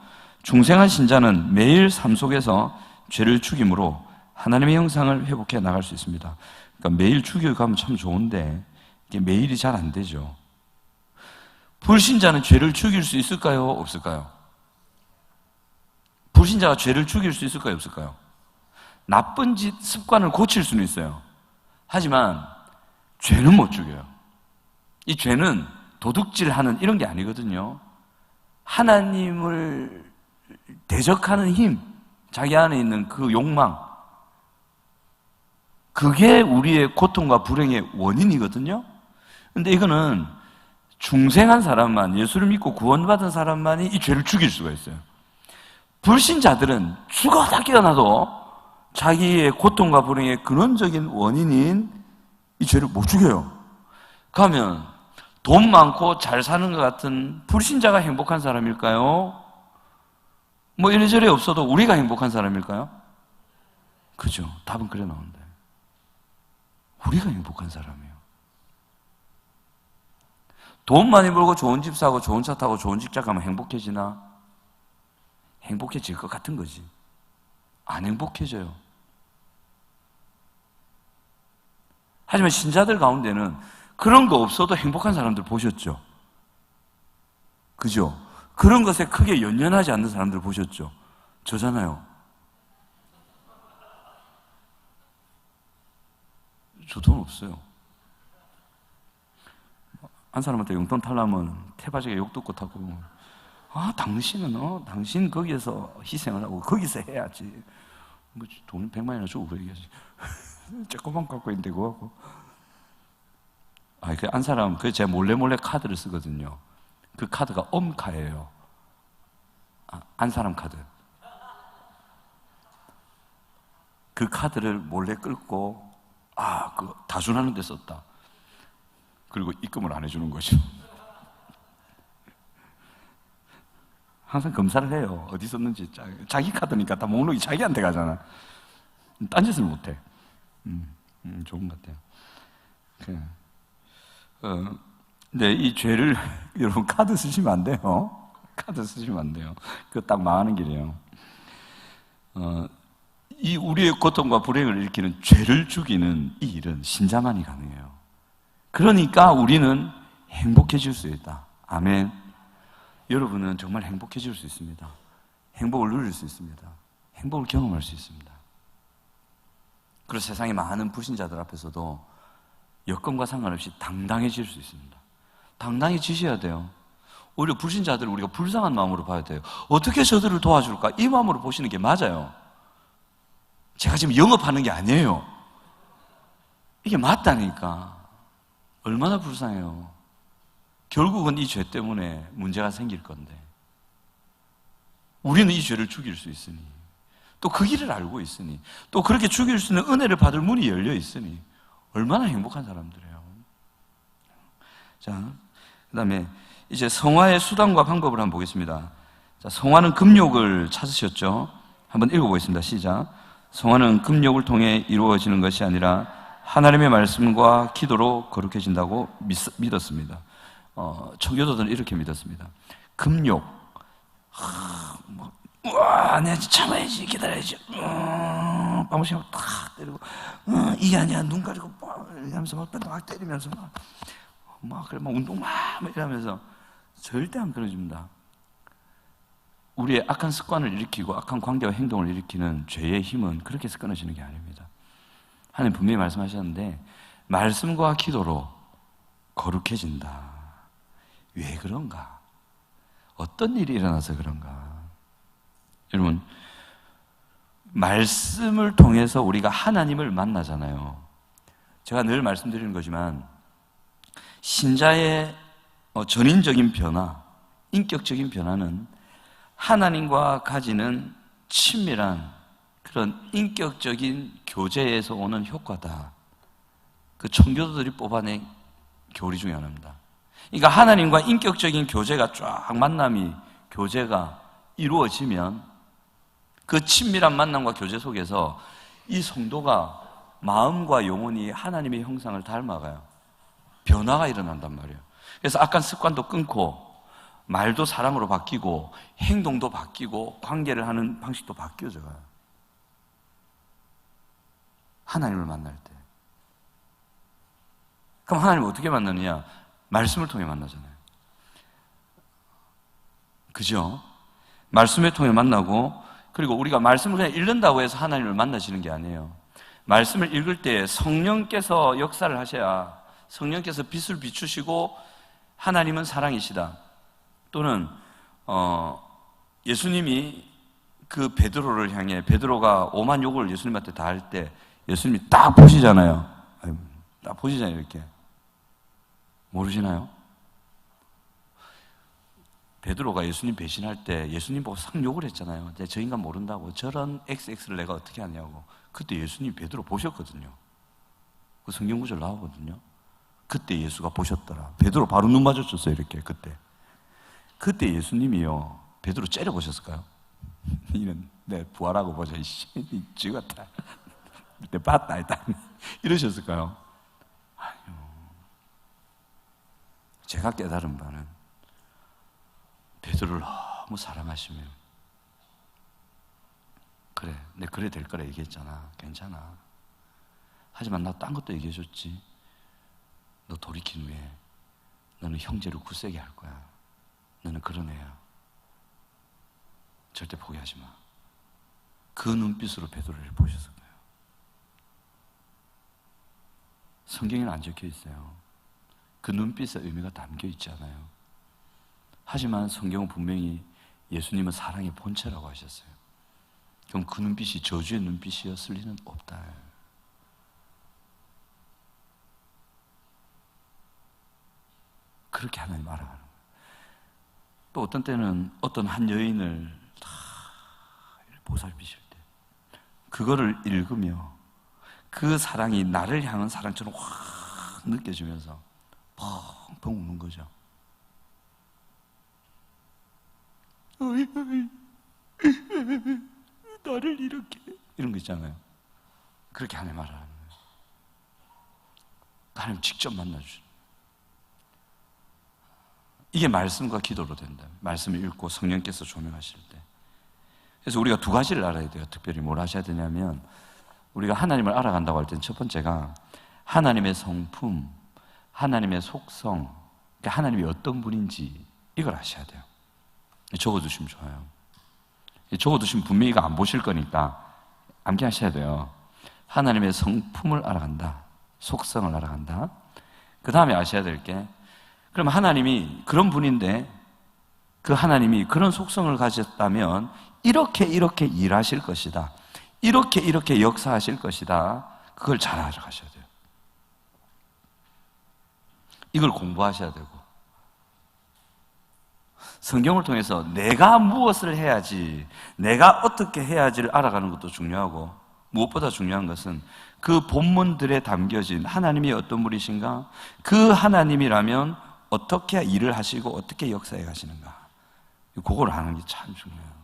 중생한 신자는 매일 삶 속에서 죄를 죽임으로 하나님의 형상을 회복해 나갈 수 있습니다. 그러니까 매일 죽여 가면 참 좋은데 이게 매일이 잘 안 되죠. 불신자는 죄를 죽일 수 있을까요? 없을까요? 불신자가 죄를 죽일 수 있을까요? 없을까요? 나쁜 짓, 습관을 고칠 수는 있어요. 하지만 죄는 못 죽여요. 이 죄는 도둑질하는 이런 게 아니거든요. 하나님을 대적하는 힘, 자기 안에 있는 그 욕망, 그게 우리의 고통과 불행의 원인이거든요. 근데 이거는 중생한 사람만, 예수를 믿고 구원받은 사람만이 이 죄를 죽일 수가 있어요. 불신자들은 죽어다 깨어나도 자기의 고통과 불행의 근원적인 원인인 이 죄를 못 죽여요. 그러면 돈 많고 잘 사는 것 같은 불신자가 행복한 사람일까요? 뭐 이래저래 없어도 우리가 행복한 사람일까요? 그죠? 답은 그래 나온다. 우리가 행복한 사람이에요. 돈 많이 벌고 좋은 집 사고 좋은 차 타고 좋은 직장 가면 행복해지나? 행복해질 것 같은 거지. 안 행복해져요. 하지만 신자들 가운데는 그런 거 없어도 행복한 사람들 보셨죠? 그죠? 그런 것에 크게 연연하지 않는 사람들 보셨죠? 저잖아요. 저 돈 없어요. 한 사람한테 용돈 달라면 태바지게 욕 듣고 타고, 당신은, 당신 거기에서 희생을 하고 거기서 해야지. 뭐 돈 100만 원이나 주고 그래야지. 조금만 갖고 있는데 그거 하고. 그 한 사람, 제가 몰래 카드를 쓰거든요. 그 카드가 엄카예요. 한 사람 카드. 그 카드를 몰래 끌고, 그거 다준하는 데 썼다. 그리고 입금을 안 해주는 거죠. 항상 검사를 해요. 어디 썼는지. 자기 카드니까 다 목록이 자기한테 가잖아. 딴짓을 못 해. 좋은 것 같아요. 근데 이 죄를, 여러분, 카드 쓰시면 안 돼요. 카드 쓰시면 안 돼요. 그거 딱 망하는 길이에요. 이 우리의 고통과 불행을 일으키는 죄를 죽이는 이 일은 신자만이 가능해요. 그러니까 우리는 행복해질 수 있다. 아멘. 여러분은 정말 행복해질 수 있습니다. 행복을 누릴 수 있습니다. 행복을 경험할 수 있습니다. 그리고 세상의 많은 불신자들 앞에서도 여건과 상관없이 당당해질 수 있습니다. 당당해지셔야 돼요. 오히려 불신자들을 우리가 불쌍한 마음으로 봐야 돼요. 어떻게 저들을 도와줄까? 이 마음으로 보시는 게 맞아요. 제가 지금 영업하는 게 아니에요. 이게 맞다니까. 얼마나 불쌍해요. 결국은 이 죄 때문에 문제가 생길 건데 우리는 이 죄를 죽일 수 있으니, 또 그 길을 알고 있으니, 또 그렇게 죽일 수 있는 은혜를 받을 문이 열려 있으니 얼마나 행복한 사람들이에요. 자, 그 다음에 이제 성화의 수단과 방법을 한번 보겠습니다. 자, 성화는 금욕을 찾으셨죠? 한번 읽어보겠습니다. 시작. 성화는 금욕을 통해 이루어지는 것이 아니라 하나님의 말씀과 기도로 거룩해진다고 믿었습니다. 청교도들은 이렇게 믿었습니다. 금욕, 내가 참아야지, 기다려야지, 방울심하고 탁 때리고, 이게 아니야, 눈 가리고 이러면서 막 때리면서 그래 운동 막 이러면서 절대 안 끊어집니다. 우리의 악한 습관을 일으키고 악한 관계와 행동을 일으키는 죄의 힘은 그렇게 해서 끊어지는 게 아닙니다. 하나님 분명히 말씀하셨는데 말씀과 기도로 거룩해진다. 왜 그런가? 어떤 일이 일어나서 그런가? 여러분, 말씀을 통해서 우리가 하나님을 만나잖아요. 제가 늘 말씀드리는 거지만 신자의 전인적인 변화, 인격적인 변화는 하나님과 가지는 친밀한 그런 인격적인 교제에서 오는 효과다. 그 청교도들이 뽑아낸 교리 중에 하나입니다. 그러니까 하나님과 인격적인 교제가 쫙 만남이, 교제가 이루어지면 그 친밀한 만남과 교제 속에서 이 성도가 마음과 영혼이 하나님의 형상을 닮아가요. 변화가 일어난단 말이에요. 그래서 악한 습관도 끊고 말도 사랑으로 바뀌고 행동도 바뀌고 관계를 하는 방식도 바뀌어져요. 하나님을 만날 때. 그럼 하나님을 어떻게 만나느냐? 말씀을 통해 만나잖아요. 그죠? 말씀을 통해 만나고, 그리고 우리가 말씀을 그냥 읽는다고 해서 하나님을 만나시는 게 아니에요. 말씀을 읽을 때 성령께서 역사를 하셔야, 성령께서 빛을 비추시고 하나님은 사랑이시다. 또는 예수님이 그 베드로를 향해, 베드로가 오만 욕을 예수님한테 다 할 때 예수님이 딱 보시잖아요. 딱 보시잖아요. 이렇게 모르시나요? 베드로가 예수님 배신할 때 예수님 보고 상 욕을 했잖아요. 저 인간 모른다고, 저런 XX를 내가 어떻게 하냐고. 그때 예수님이 베드로 보셨거든요. 그 성경 구절 나오거든요. 그때 예수가 보셨더라. 베드로 바로 눈 마주쳤어요. 이렇게. 그때 예수님이요, 베드로 째려보셨을까요? 이는 내 부하라고 보자. 죽었다. 내 봤다 일단. 이러셨을까요? 아니요. 제가 깨달은 바는 베드로를 너무 사랑하시면, 그래, 내 그래 될 거라 얘기했잖아. 괜찮아. 하지만 나 딴 것도 얘기해줬지. 너 돌이킨 후에 너는 형제를 굳세게 할 거야. 너는 그런 애야. 절대 포기하지 마. 그 눈빛으로 베드로를 보셨을 거예요. 성경에는 안 적혀 있어요. 그 눈빛의 의미가 담겨 있지 않아요. 하지만 성경은 분명히 예수님은 사랑의 본체라고 하셨어요. 그럼 그 눈빛이 저주의 눈빛이었을 리는 없다. 그렇게 하나님 알아가는 거예요. 또 어떤 때는 어떤 한 여인을 다 보살피실 때 그거를 읽으며 그 사랑이 나를 향한 사랑처럼 확 느껴지면서 펑펑 우는 거죠. 나를 이렇게, 이런 거 있잖아요. 그렇게 하나님 알아가는 거예요. 하나님 직접 만나주죠. 이게 말씀과 기도로 된다. 말씀을 읽고 성령께서 조명하실 때. 그래서 우리가 두 가지를 알아야 돼요. 특별히 뭘 하셔야 되냐면, 우리가 하나님을 알아간다고 할 때는 첫 번째가 하나님의 성품, 하나님의 속성, 그러니까 하나님이 어떤 분인지 이걸 아셔야 돼요. 적어두시면 좋아요. 적어두시면 분명히 이거 안 보실 거니까 암기하셔야 돼요. 하나님의 성품을 알아간다. 속성을 알아간다. 그 다음에 아셔야 될 게, 그럼 하나님이 그런 분인데 그 하나님이 그런 속성을 가졌다면 이렇게 일하실 것이다. 이렇게 역사하실 것이다. 그걸 잘 알아가셔야 돼요. 이걸 공부하셔야 되고, 성경을 통해서 내가 무엇을 해야지, 내가 어떻게 해야지를 알아가는 것도 중요하고, 무엇보다 중요한 것은 그 본문들에 담겨진 하나님이 어떤 분이신가, 그 하나님이라면 어떻게 일을 하시고 어떻게 역사해 가시는가, 그걸 아는 게 참 중요해요.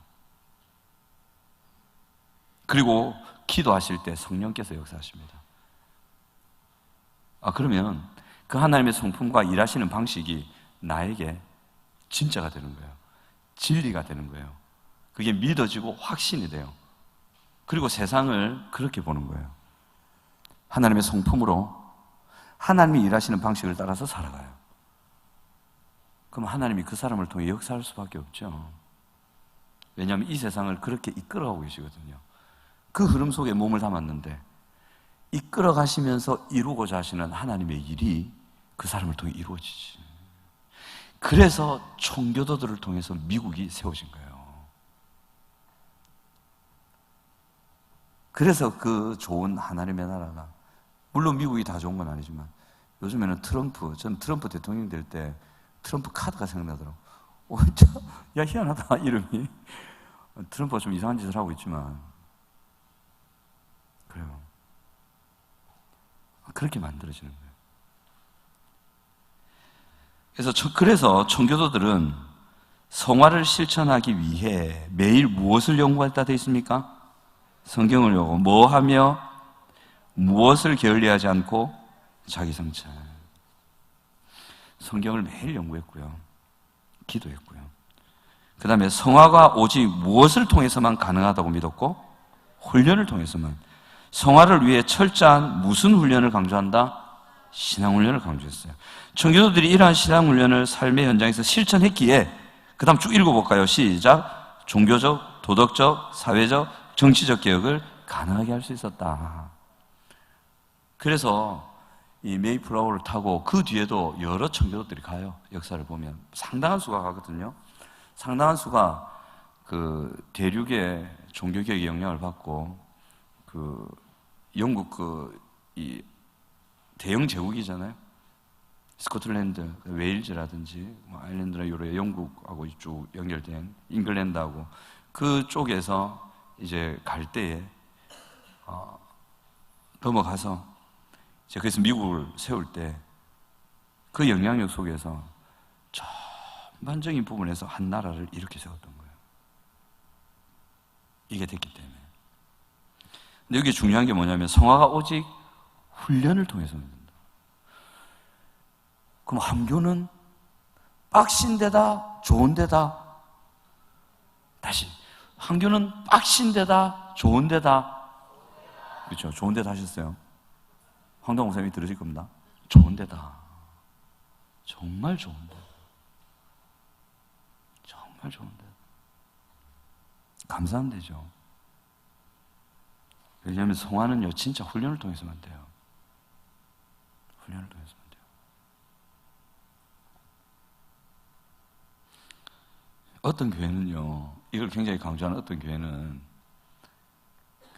그리고 기도하실 때 성령께서 역사하십니다. 그러면 그 하나님의 성품과 일하시는 방식이 나에게 진짜가 되는 거예요. 진리가 되는 거예요. 그게 믿어지고 확신이 돼요. 그리고 세상을 그렇게 보는 거예요. 하나님의 성품으로 하나님이 일하시는 방식을 따라서 살아가요. 그럼 하나님이 그 사람을 통해 역사할 수밖에 없죠. 왜냐하면 이 세상을 그렇게 이끌어가고 계시거든요. 그 흐름 속에 몸을 담았는데 이끌어 가시면서 이루고자 하시는 하나님의 일이 그 사람을 통해 이루어지지. 그래서 총교도들을 통해서 미국이 세워진 거예요. 그래서 그 좋은 하나님의 나라가, 물론 미국이 다 좋은 건 아니지만 요즘에는 전 트럼프 대통령 될 때 트럼프 카드가 생각나더라고. 야, 희한하다, 이름이. 트럼프가 좀 이상한 짓을 하고 있지만 그래요. 그렇게 만들어지는 거예요. 그래서 청교도들은 성화를 실천하기 위해 매일 무엇을 연구했다 되어 있습니까? 성경을 연구. 뭐 하며 무엇을 게을리하지 않고 자기 성찰. 성경을 매일 연구했고요. 기도했고요. 그 다음에 성화가 오직 무엇을 통해서만 가능하다고 믿었고 훈련을 통해서만. 성화를 위해 철저한 무슨 훈련을 강조한다? 신앙훈련을 강조했어요. 청교도들이 이러한 신앙훈련을 삶의 현장에서 실천했기에 그 다음 쭉 읽어볼까요? 시작. 종교적, 도덕적, 사회적, 정치적 개혁을 가능하게 할 수 있었다. 그래서 이 메이플라워를 타고 그 뒤에도 여러 청교도들이 가요. 역사를 보면 상당한 수가 가거든요. 상당한 수가 그 대륙의 종교개혁의 영향을 받고 그 영국 이 대영 제국이잖아요. 스코틀랜드, 웨일즈라든지 아일랜드나 유럽, 영국하고 쭉 연결된 잉글랜드하고 그쪽에서 이제 갈 때에 넘어가서 이제 그래서 미국을 세울 때 그 영향력 속에서 전반적인 부분에서 한 나라를 이렇게 세웠던 거예요. 이게 됐기 때문에. 근데 여기 중요한 게 뭐냐면 성화가 오직 훈련을 통해서 된다. 그럼 함교는 빡신 데다 좋은 데다. 다시 함교는 빡신 데다 좋은 데다. 그렇죠? 좋은 데다 하셨어요. 황당 목사님이 들으실 겁니다. 좋은 데다. 정말 좋은 데. 정말 좋은 데. 감사한 데죠. 왜냐하면 성화는요 진짜 훈련을 통해서만 돼요. 훈련을 통해서만 돼요. 어떤 교회는요, 이걸 굉장히 강조하는 어떤 교회는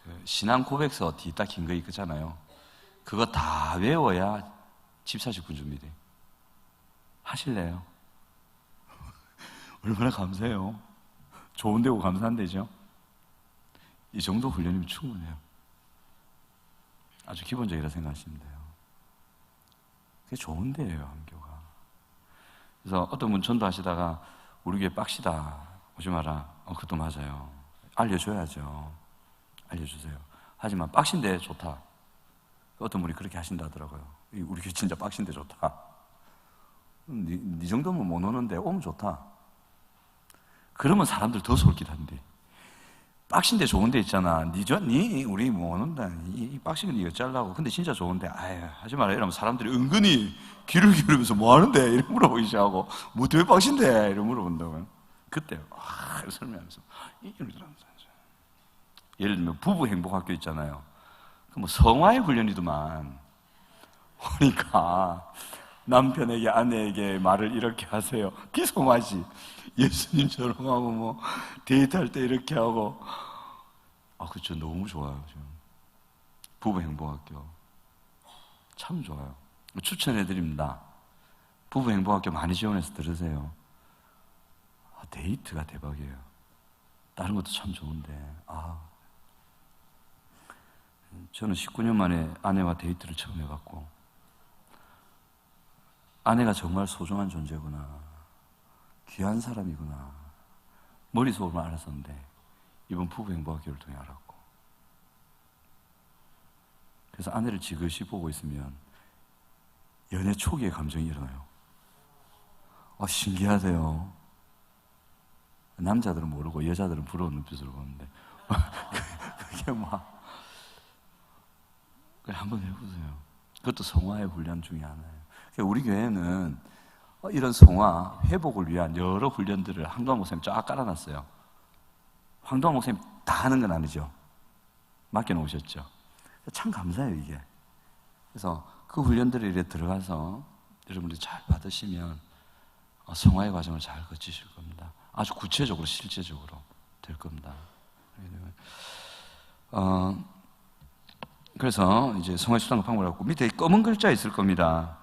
그 신앙 고백서 뒤에 딱 긴 거 있잖아요. 그거 다 외워야 집사직 군주입니다. 하실래요? 얼마나 감사해요. 좋은 데고 감사한 데죠. 이 정도 훈련이면 충분해요. 아주 기본적이라 생각하시면 돼요. 그게 좋은 데예요, 함교가. 그래서 어떤 분 전도하시다가 우리 교회 빡시다 오지 마라. 그것도 맞아요. 알려줘야죠. 알려주세요. 하지만 빡신데 좋다. 어떤 분이 그렇게 하신다 하더라고요. 우리 교회 진짜 빡신데 좋다. 네 정도면 못 오는데 오면 좋다. 그러면 사람들 더 솔깃 한대. 빡신데 좋은데 있잖아. 우리 못 오는데 이 빡신 거 이거 짤라고. 근데 진짜 좋은데 아유 하지 마라 이러면 사람들이 은근히 귀를 기울이면서 뭐 하는데 이렇게 물어보기 시작하고 뭐 왜 빡신데 이렇게 물어본다고요. 그때 설명하면서 예를 들면 부부 행복학교 있잖아요. 그 뭐 성화의 훈련이더만. 그러니까 남편에게 아내에게 말을 이렇게 하세요. 그게 성화지. 예수님처럼 하고 뭐 데이트할 때 이렇게 하고. 그쵸. 너무 좋아요. 지금. 부부 행복학교 참 좋아요. 추천해드립니다. 부부 행복학교 많이 지원해서 들으세요. 데이트가 대박이에요. 다른 것도 참 좋은데 저는 19년 만에 아내와 데이트를 처음 해봤고 아내가 정말 소중한 존재구나, 귀한 사람이구나 머릿속으로만 알았었는데 이번 부부 행복학교를 통해 알았고, 그래서 아내를 지그시 보고 있으면 연애 초기의 감정이 일어나요. 신기하대요. 남자들은 모르고 여자들은 부러운 눈빛으로 보는데 그게 막 그래 한번 해보세요. 그것도 성화의 훈련 중에 하나예요. 우리 교회는 이런 성화 회복을 위한 여러 훈련들을 황도환 목사님 쫙 깔아놨어요. 황도환 목사님 다 하는 건 아니죠. 맡겨놓으셨죠. 참 감사해요 이게. 그래서 그 훈련들에 이렇게 들어가서 여러분들이 잘 받으시면 성화의 과정을 잘 거치실 겁니다. 아주 구체적으로 실제적으로 될 겁니다. 그래서 이제 성화의 수단과 방법을 갖고 밑에 검은 글자 있을 겁니다.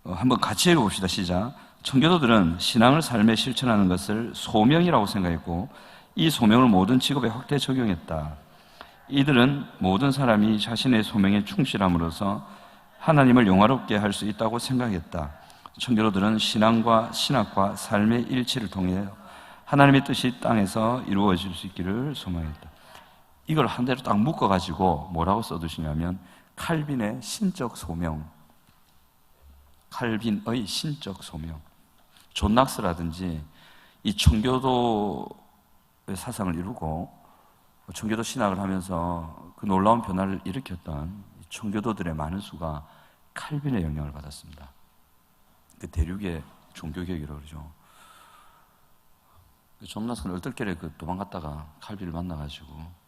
한번 같이 읽어봅시다. 시작. 청교도들은 신앙을 삶에 실천하는 것을 소명이라고 생각했고 이 소명을 모든 직업에 확대 적용했다. 이들은 모든 사람이 자신의 소명에 충실함으로써 하나님을 영화롭게 할 수 있다고 생각했다. 청교도들은 신앙과 신학과 삶의 일치를 통해 하나님의 뜻이 땅에서 이루어질 수 있기를 소망했다. 이걸 한 대로 딱 묶어가지고 뭐라고 써두시냐면 칼빈의 신적 소명, 칼빈의 신적 소명. 존 낙스라든지 이 청교도의 사상을 이루고 청교도 신학을 하면서 그 놀라운 변화를 일으켰던 청교도들의 많은 수가 칼빈의 영향을 받았습니다. 그 대륙의 종교개혁이라고 그러죠. 존 낙스는 얼떨결에 도망갔다가 칼빈을 만나가지고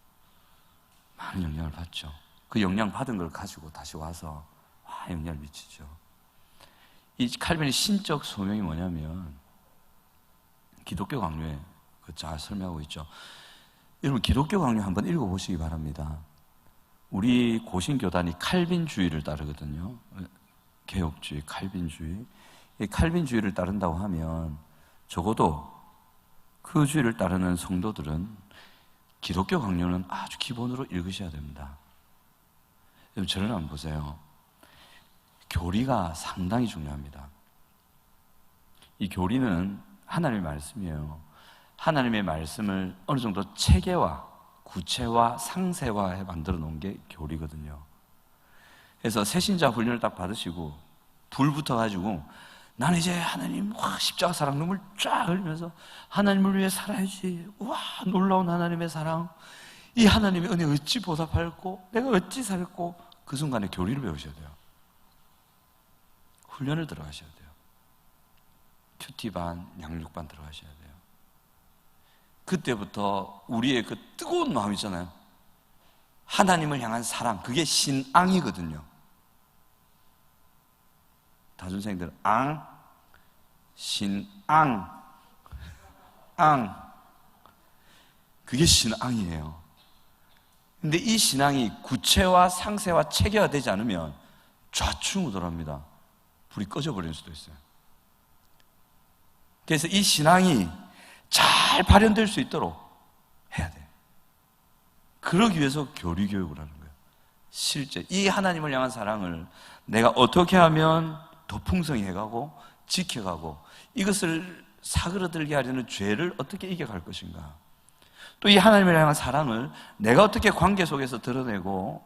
많은 영향을 받죠. 그 영향 받은 걸 가지고 다시 와서 영향을 미치죠. 이 칼빈의 신적 소명이 뭐냐면 기독교 강요에 잘 설명하고 있죠. 여러분 기독교 강요 한번 읽어보시기 바랍니다. 우리 고신교단이 칼빈주의를 따르거든요. 개혁주의, 칼빈주의. 이 칼빈주의를 따른다고 하면 적어도 그 주의를 따르는 성도들은 기독교 강요는 아주 기본으로 읽으셔야 됩니다. 여러분 저를 한번 보세요. 교리가 상당히 중요합니다. 이 교리는 하나님의 말씀이에요. 하나님의 말씀을 어느 정도 체계화, 구체화, 상세화해 만들어 놓은 게 교리거든요. 그래서 새신자 훈련을 딱 받으시고 불 붙어가지고 나는 이제 하나님 십자가 사랑 눈물 쫙 흘리면서 하나님을 위해 살아야지. 와 놀라운 하나님의 사랑, 이 하나님의 은혜 어찌 보답할고 내가 어찌 살고, 그 순간에 교리를 배우셔야 돼요. 훈련을 들어가셔야 돼요. 큐티반, 양육반 들어가셔야 돼요. 그때부터 우리의 그 뜨거운 마음 있잖아요. 하나님을 향한 사랑, 그게 신앙이거든요. 다준생들 앙, 신앙, 앙, 그게 신앙이에요. 근데 이 신앙이 구체화, 상세화, 체계화되지 않으면 좌충우돌합니다. 불이 꺼져버릴 수도 있어요. 그래서 이 신앙이 잘 발현될 수 있도록 해야 돼요. 그러기 위해서 교리 교육을 하는 거예요. 실제 이 하나님을 향한 사랑을 내가 어떻게 하면 더 풍성히 해가고 지켜가고 이것을 사그러들게 하려는 죄를 어떻게 이겨갈 것인가, 또 이 하나님을 향한 사랑을 내가 어떻게 관계 속에서 드러내고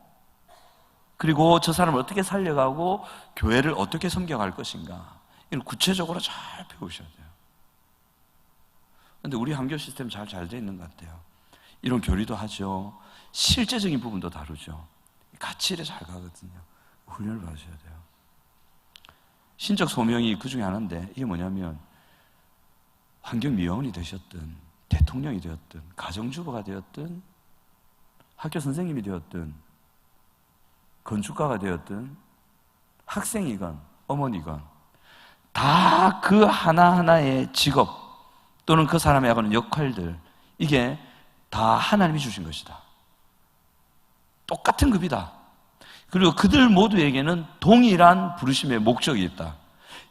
그리고 저 사람을 어떻게 살려가고 교회를 어떻게 섬겨갈 것인가, 이걸 구체적으로 잘 배우셔야 돼요. 그런데 우리 한교 시스템 잘 돼 있는 것 같아요. 이런 교리도 하죠. 실제적인 부분도 다루죠. 같이 이래 잘 가거든요. 훈련을 받으셔야 돼요. 신적 소명이 그 중에 하나인데 이게 뭐냐면 환경미화원이 되셨든 대통령이 되었든 가정주부가 되었든 학교 선생님이 되었든 건축가가 되었든 학생이건 어머니건 다 그 하나하나의 직업 또는 그 사람이 하는 역할들, 이게 다 하나님이 주신 것이다. 똑같은 급이다. 그리고 그들 모두에게는 동일한 부르심의 목적이 있다.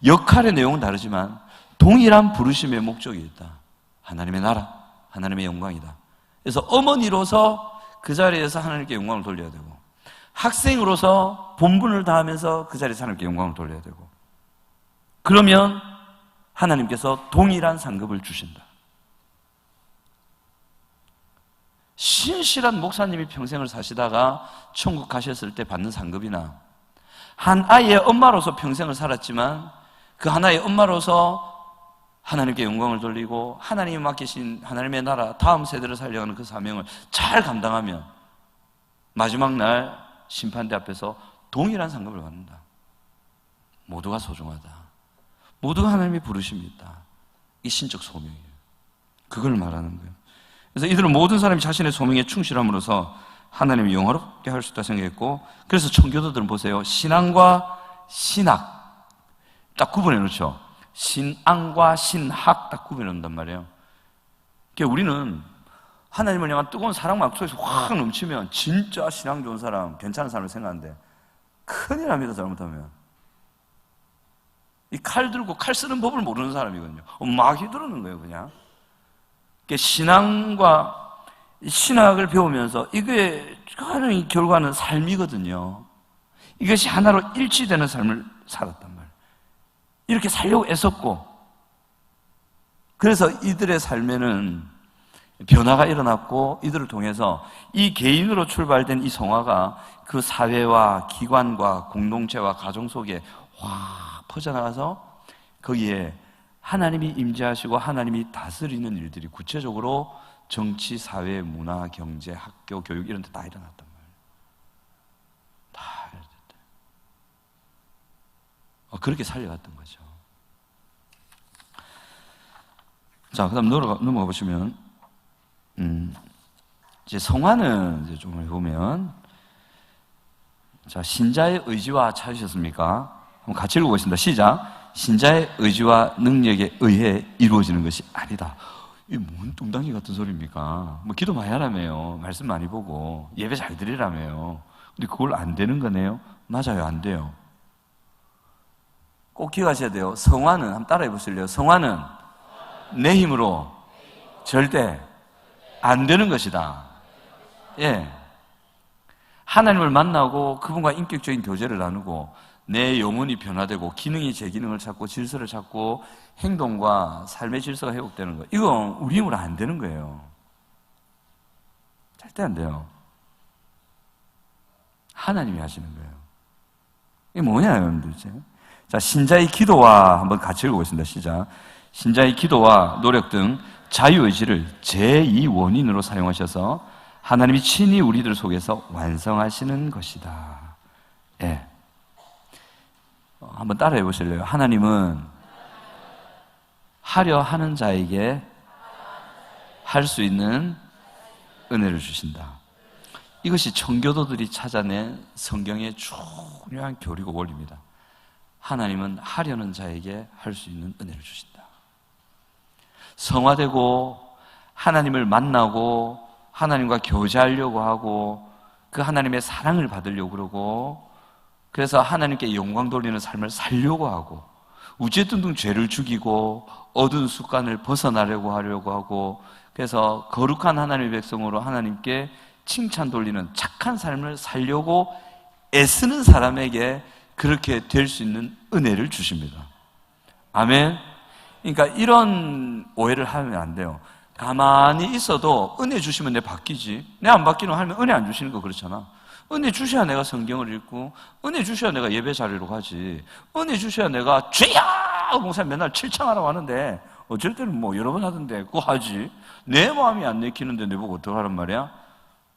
역할의 내용은 다르지만 동일한 부르심의 목적이 있다. 하나님의 나라, 하나님의 영광이다. 그래서 어머니로서 그 자리에서 하나님께 영광을 돌려야 되고, 학생으로서 본분을 다하면서 그 자리에서 하나님께 영광을 돌려야 되고, 그러면 하나님께서 동일한 상급을 주신다. 신실한 목사님이 평생을 사시다가 천국 가셨을 때 받는 상급이나 한 아이의 엄마로서 평생을 살았지만 그 하나의 엄마로서 하나님께 영광을 돌리고 하나님이 맡기신 하나님의 나라, 다음 세대를 살려가는 그 사명을 잘 감당하면 마지막 날 심판대 앞에서 동일한 상급을 받는다. 모두가 소중하다. 모두가 하나님의 부르심이 있다. 이 신적 소명이에요. 그걸 말하는 거예요. 그래서 이들은 모든 사람이 자신의 소명에 충실함으로써 하나님을 영화롭게 할 수 있다 생각했고, 그래서 청교도들은 보세요. 신앙과 신학 딱 구분해 놓죠. 신앙과 신학 딱 구분해 놓는단 말이에요. 그러니까 우리는 하나님을 향한 뜨거운 사랑 마음속에서 확 넘치면 진짜 신앙 좋은 사람, 괜찮은 사람을 생각하는데 큰일 납니다. 잘못하면. 이 칼 들고 칼 쓰는 법을 모르는 사람이거든요. 막 휘두르는 거예요, 그냥. 그러니까 신앙과 신학을 배우면서 이게 하는 결과는 삶이거든요. 이것이 하나로 일치되는 삶을 살았단 말이에요. 이렇게 살려고 애썼고, 그래서 이들의 삶에는 변화가 일어났고, 이들을 통해서 이 개인으로 출발된 이 성화가 그 사회와 기관과 공동체와 가정 속에 확 퍼져나가서 거기에 하나님이 임재하시고 하나님이 다스리는 일들이 구체적으로 정치, 사회, 문화, 경제, 학교, 교육 이런 데 다 일어났단 말이에요. 다 일어났대. 그렇게 살려갔던 거죠. 자, 그 다음 넘어가 보시면, 이제 성화는 이제 좀 보면, 자, 신자의 의지와 찾으셨습니까? 한번 같이 읽어보겠습니다. 시작. 신자의 의지와 능력에 의해 이루어지는 것이 아니다. 이게 뭔 뚱땅이 같은 소리입니까? 뭐 기도 많이 하라며요. 말씀 많이 보고 예배 잘 드리라며요. 근데 그걸 안 되는 거네요? 맞아요, 안 돼요. 꼭 기억하셔야 돼요. 성화는, 한번 따라해 보실래요? 성화는 내 힘으로 절대 안 되는 것이다. 예. 하나님을 만나고 그분과 인격적인 교제를 나누고 내 영혼이 변화되고 기능이 제 기능을 찾고 질서를 찾고 행동과 삶의 질서가 회복되는 거예요. 이건 우리 힘으로 안 되는 거예요. 절대 안 돼요. 하나님이 하시는 거예요. 이게 뭐냐, 여러분들. 자, 신자의 기도와 한번 같이 읽어보겠습니다. 시작. 신자의 기도와 노력 등 자유의지를 제2원인으로 사용하셔서 하나님이 친히 우리들 속에서 완성하시는 것이다. 예. 한번 따라해 보실래요? 하나님은 하려 하는 자에게 할 수 있는 은혜를 주신다. 이것이 청교도들이 찾아낸 성경의 중요한 교리고 원리입니다. 하나님은 하려는 자에게 할 수 있는 은혜를 주신다. 성화되고 하나님을 만나고 하나님과 교제하려고 하고 그 하나님의 사랑을 받으려고 그러고 그래서 하나님께 영광 돌리는 삶을 살려고 하고 우체등등 죄를 죽이고 어두운 습관을 벗어나려고 하려고 하고 그래서 거룩한 하나님의 백성으로 하나님께 칭찬 돌리는 착한 삶을 살려고 애쓰는 사람에게 그렇게 될 수 있는 은혜를 주십니다. 아멘. 그러니까 이런 오해를 하면 안 돼요. 가만히 있어도 은혜 주시면 내 바뀌지. 내 안 바뀌는 하면 은혜 안 주시는 거 그렇잖아. 은혜 주셔야 내가 성경을 읽고 은혜 주셔야 내가 예배 자리로 가지. 은혜 주셔야 내가 주야! 목사님 맨날 칠창하라고 하는데 어쩔 때는 뭐 여러 번 하던데 그거 하지. 내 마음이 안 내키는데 내보고 어떡하란 말이야?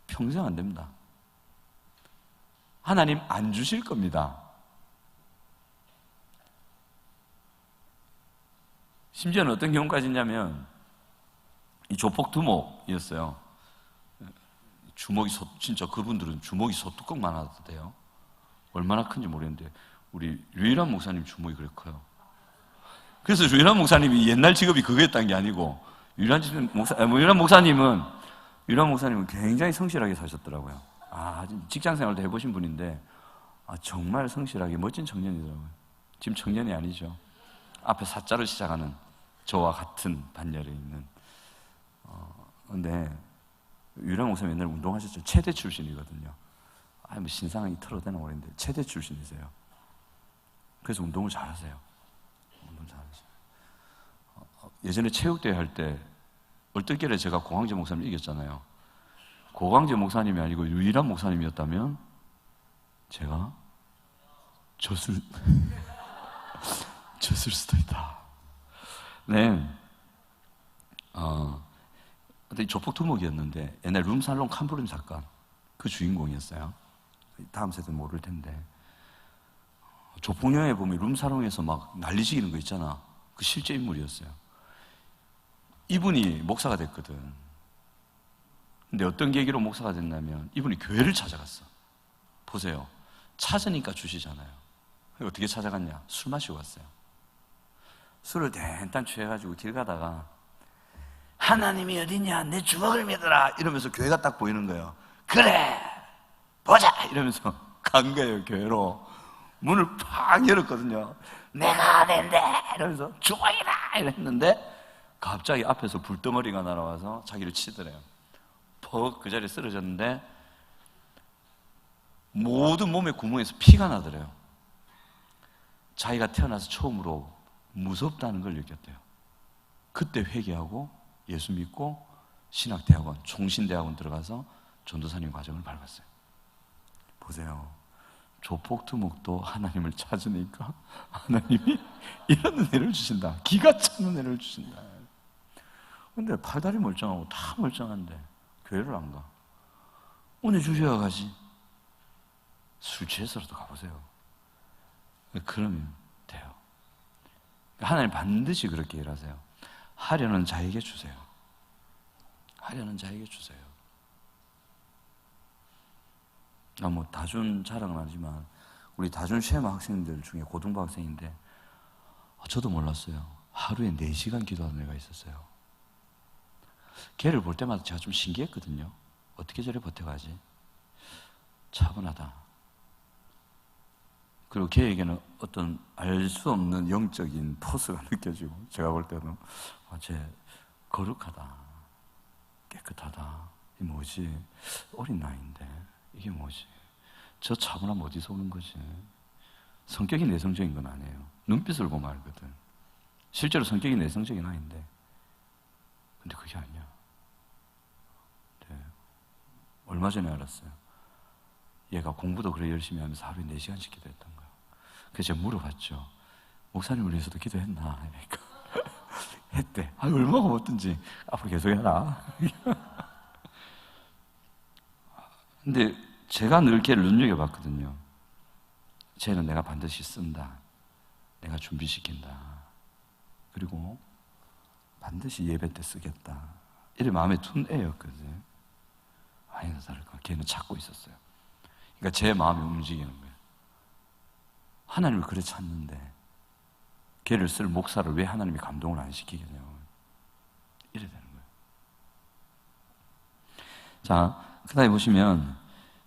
평생 안 됩니다. 하나님 안 주실 겁니다. 심지어는 어떤 경우까지 있냐면 이 조폭 두목이었어요. 주먹이 진짜 그분들은 주먹이 소뚜껑만 하던데요. 얼마나 큰지 모르겠는데 우리 류일한 목사님 주먹이 그렇게 커요. 그래서 류일한 목사님이 옛날 직업이 그거였다는 게 아니고 류일한 목사님은 굉장히 성실하게 사셨더라고요. 직장 생활도 해보신 분인데 정말 성실하게 멋진 청년이더라고요. 지금 청년이 아니죠. 앞에 사자로 시작하는 저와 같은 반열에 있는. 근데 유일한 목사님 옛날에 운동하셨죠. 체대 출신이거든요. 뭐 신상이 틀어대나 모르겠는데 체대 출신이세요. 그래서 운동을 잘하세요. 예전에 체육대회 할 때 얼떨결에 제가 고광재 목사님 이겼잖아요. 고광재 목사님이 아니고 유일한 목사님이었다면 제가 졌을 수도 있다. 네. 조폭 두목이었는데 옛날 룸살롱 캄브름 사건 그 주인공이었어요. 다음 세대는 모를 텐데 조폭영화에 보면 룸살롱에서 막 난리지기는 거 있잖아. 그 실제 인물이었어요. 이분이 목사가 됐거든. 근데 어떤 계기로 목사가 됐냐면 이분이 교회를 찾아갔어. 보세요. 찾으니까 주시잖아요. 어떻게 찾아갔냐? 술 마시고 갔어요. 술을 땡딴 취해가지고 길 가다가 하나님이 어딨냐? 내 주먹을 믿어라! 이러면서 교회가 딱 보이는 거예요. 그래! 보자! 이러면서 간 거예요, 교회로. 문을 팍 열었거든요. 내가 된대! 이러면서 주먹이다! 이랬는데 갑자기 앞에서 불덩어리가 날아와서 자기를 치더래요. 퍽 그 자리에 쓰러졌는데 모든 몸의 구멍에서 피가 나더래요. 자기가 태어나서 처음으로 무섭다는 걸 느꼈대요. 그때 회개하고 예수 믿고 신학대학원, 총신대학원 들어가서 전도사님 과정을 밟았어요. 보세요. 조폭두목도 하나님을 찾으니까 하나님이 이런 은혜를 주신다. 기가 찬 은혜를 주신다. 근데 팔다리 멀쩡하고 다 멀쩡한데 교회를 안 가. 은혜 주셔야 가지. 술 취해서라도 가보세요. 그러면 돼요. 하나님 반드시 그렇게 일하세요. 하려는 자에게 주세요. 하려는 자에게 주세요. 뭐 다준 자랑은 아니지만 우리 다준 쉐마 학생들 중에 고등부 학생인데 저도 몰랐어요. 하루에 4시간 기도하는 애가 있었어요. 걔를 볼 때마다 제가 좀 신기했거든요. 어떻게 저래 버텨가지? 차분하다. 그리고 걔에게는 어떤 알 수 없는 영적인 포스가 느껴지고 제가 볼 때는 쟤 거룩하다, 깨끗하다. 이 뭐지? 어린 나이인데 이게 뭐지? 저 차분함 어디서 오는 거지? 성격이 내성적인 건 아니에요. 눈빛을 보면 알거든. 실제로 성격이 내성적인 아이인데 근데 그게 아니야. 네. 얼마 전에 알았어요. 얘가 공부도 그래 열심히 하면서 하루에 4시간씩 기도했던 거야. 그래서 제가 물어봤죠. 목사님을 위해서도 기도했나? 그러니까 했대. 얼마나 못든지 앞으로 계속 해라. 근데 제가 늘 걔를 눈여겨봤거든요. 쟤는 내가 반드시 쓴다. 내가 준비시킨다. 그리고 반드시 예배 때 쓰겠다. 이래 마음에 둔 애였거든요. 아니나 다를까. 걔는 찾고 있었어요. 그러니까 제 마음이 움직이는 거예요. 하나님을 그래 찾는데 걔를 쓸 목사를 왜 하나님이 감동을 안 시키겠냐고. 이래 되는 거예요. 자, 그 다음에 보시면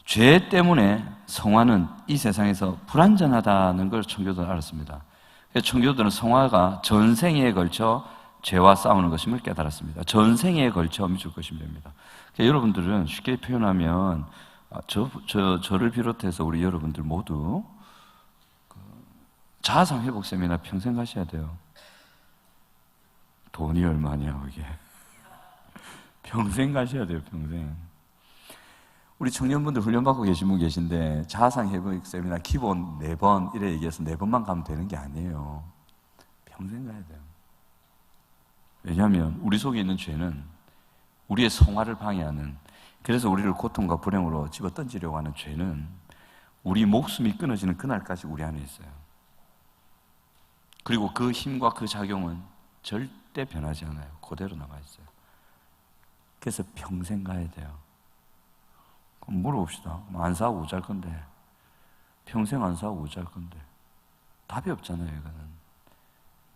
죄 때문에 성화는 이 세상에서 불완전하다는 걸 청교도는 알았습니다. 그래서 청교도는 성화가 전생에 걸쳐 죄와 싸우는 것임을 깨달았습니다. 전생에 걸쳐 미줄 것이면 됩니다. 그러니까 여러분들은 쉽게 표현하면 저를 비롯해서 우리 여러분들 모두 자아상 회복 세미나 평생 가셔야 돼요. 돈이 얼마냐 그게. 평생 가셔야 돼요. 평생. 우리 청년분들 훈련받고 계신 분 계신데 자아상 회복 세미나 기본 4번 이래 얘기해서 4번만 가면 되는 게 아니에요. 평생 가야 돼요. 왜냐하면 우리 속에 있는 죄는 우리의 성화를 방해하는, 그래서 우리를 고통과 불행으로 집어던지려고 하는 죄는 우리 목숨이 끊어지는 그날까지 우리 안에 있어요. 그리고 그 힘과 그 작용은 절대 변하지 않아요. 그대로 남아 있어요. 그래서 평생 가야 돼요. 그럼 물어봅시다. 안 싸우고 잘 건데, 평생 안 싸우고 잘 건데 답이 없잖아요.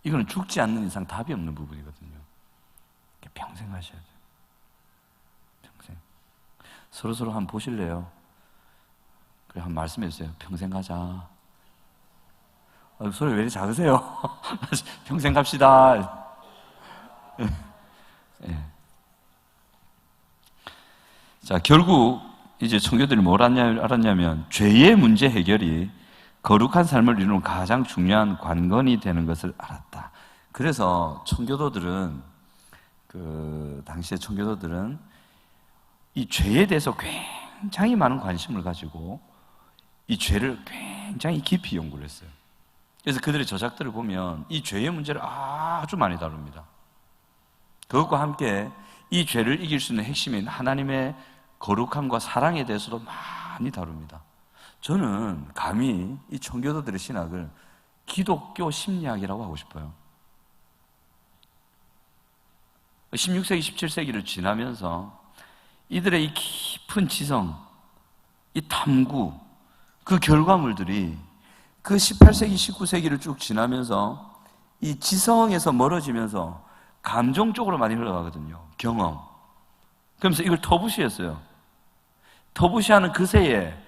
이거는 죽지 않는 이상 답이 없는 부분이거든요. 평생 하셔야 돼요. 평생. 서로 한번 보실래요? 그래, 한번 말씀해 주세요. 평생 가자. 소리 왜 이렇게 작으세요? 평생 갑시다. 네. 자, 결국 이제 청교도들이 뭘 알았냐면 죄의 문제 해결이 거룩한 삶을 이루는 가장 중요한 관건이 되는 것을 알았다. 그래서 청교도들은 당시의 청교도들은 이 죄에 대해서 굉장히 많은 관심을 가지고 이 죄를 굉장히 깊이 연구를 했어요. 그래서 그들의 저작들을 보면 이 죄의 문제를 아주 많이 다룹니다. 그것과 함께 이 죄를 이길 수 있는 핵심인 하나님의 거룩함과 사랑에 대해서도 많이 다룹니다. 저는 감히 이 청교도들의 신학을 기독교 심리학이라고 하고 싶어요. 16세기, 17세기를 지나면서 이들의 이 깊은 지성, 이 탐구, 그 결과물들이 그 18세기, 19세기를 쭉 지나면서 이 지성에서 멀어지면서 감정 쪽으로 많이 흘러가거든요. 경험. 그러면서 이걸 터부시했어요. 터부시하는 그새에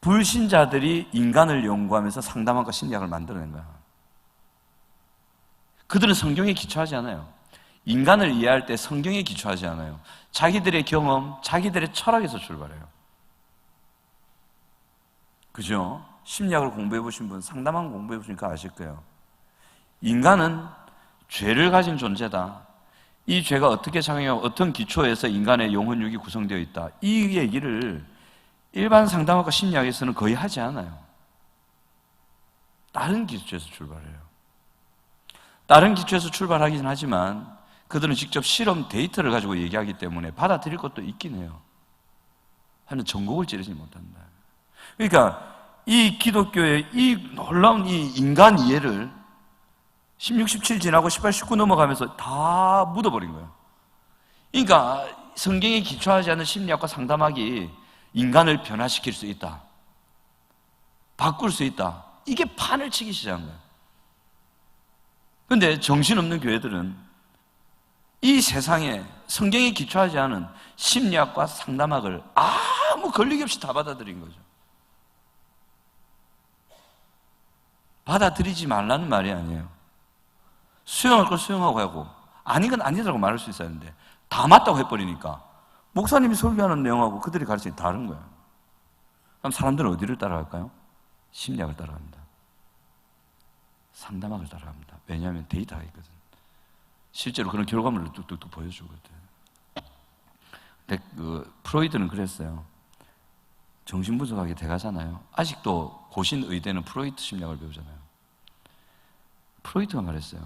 불신자들이 인간을 연구하면서 상담학과 심리학을 만들어낸 거야. 그들은 성경에 기초하지 않아요. 인간을 이해할 때 성경에 기초하지 않아요. 자기들의 경험, 자기들의 철학에서 출발해요. 그죠? 심리학을 공부해 보신 분, 상담학 공부해 보시니까 아실 거예요. 인간은 죄를 가진 존재다. 이 죄가 어떻게 작용하고 어떤 기초에서 인간의 영혼육이 구성되어 있다. 이 얘기를 일반 상담학과 심리학에서는 거의 하지 않아요. 다른 기초에서 출발해요. 다른 기초에서 출발하긴 하지만 그들은 직접 실험 데이터를 가지고 얘기하기 때문에 받아들일 것도 있긴 해요. 하지만 전곡을 찌르지 못한다. 그러니까 이 기독교의 이 놀라운 이 인간 이해를 16, 17 지나고 18, 19 넘어가면서 다 묻어버린 거예요. 그러니까 성경에 기초하지 않은 심리학과 상담학이 인간을 변화시킬 수 있다. 바꿀 수 있다. 이게 판을 치기 시작한 거예요. 그런데 정신없는 교회들은 이 세상에 성경에 기초하지 않은 심리학과 상담학을 아무 걸리기 없이 다 받아들인 거죠. 받아들이지 말라는 말이 아니에요. 수용할 걸 수용하고 하고 아닌 건 아니라고 말할 수 있어야 하는데 다 맞다고 해버리니까 목사님이 설교하는 내용하고 그들이 가르치는 게 다른 거예요. 그럼 사람들은 어디를 따라갈까요? 심리학을 따라갑니다. 상담학을 따라갑니다. 왜냐하면 데이터가 있거든. 실제로 그런 결과물을 뚝뚝뚝 보여주거든. 근데 프로이드는 그랬어요. 정신분석학이 돼가잖아요. 아직도 고신 의대는 프로이트 심리학을 배우잖아요. 프로이트가 말했어요.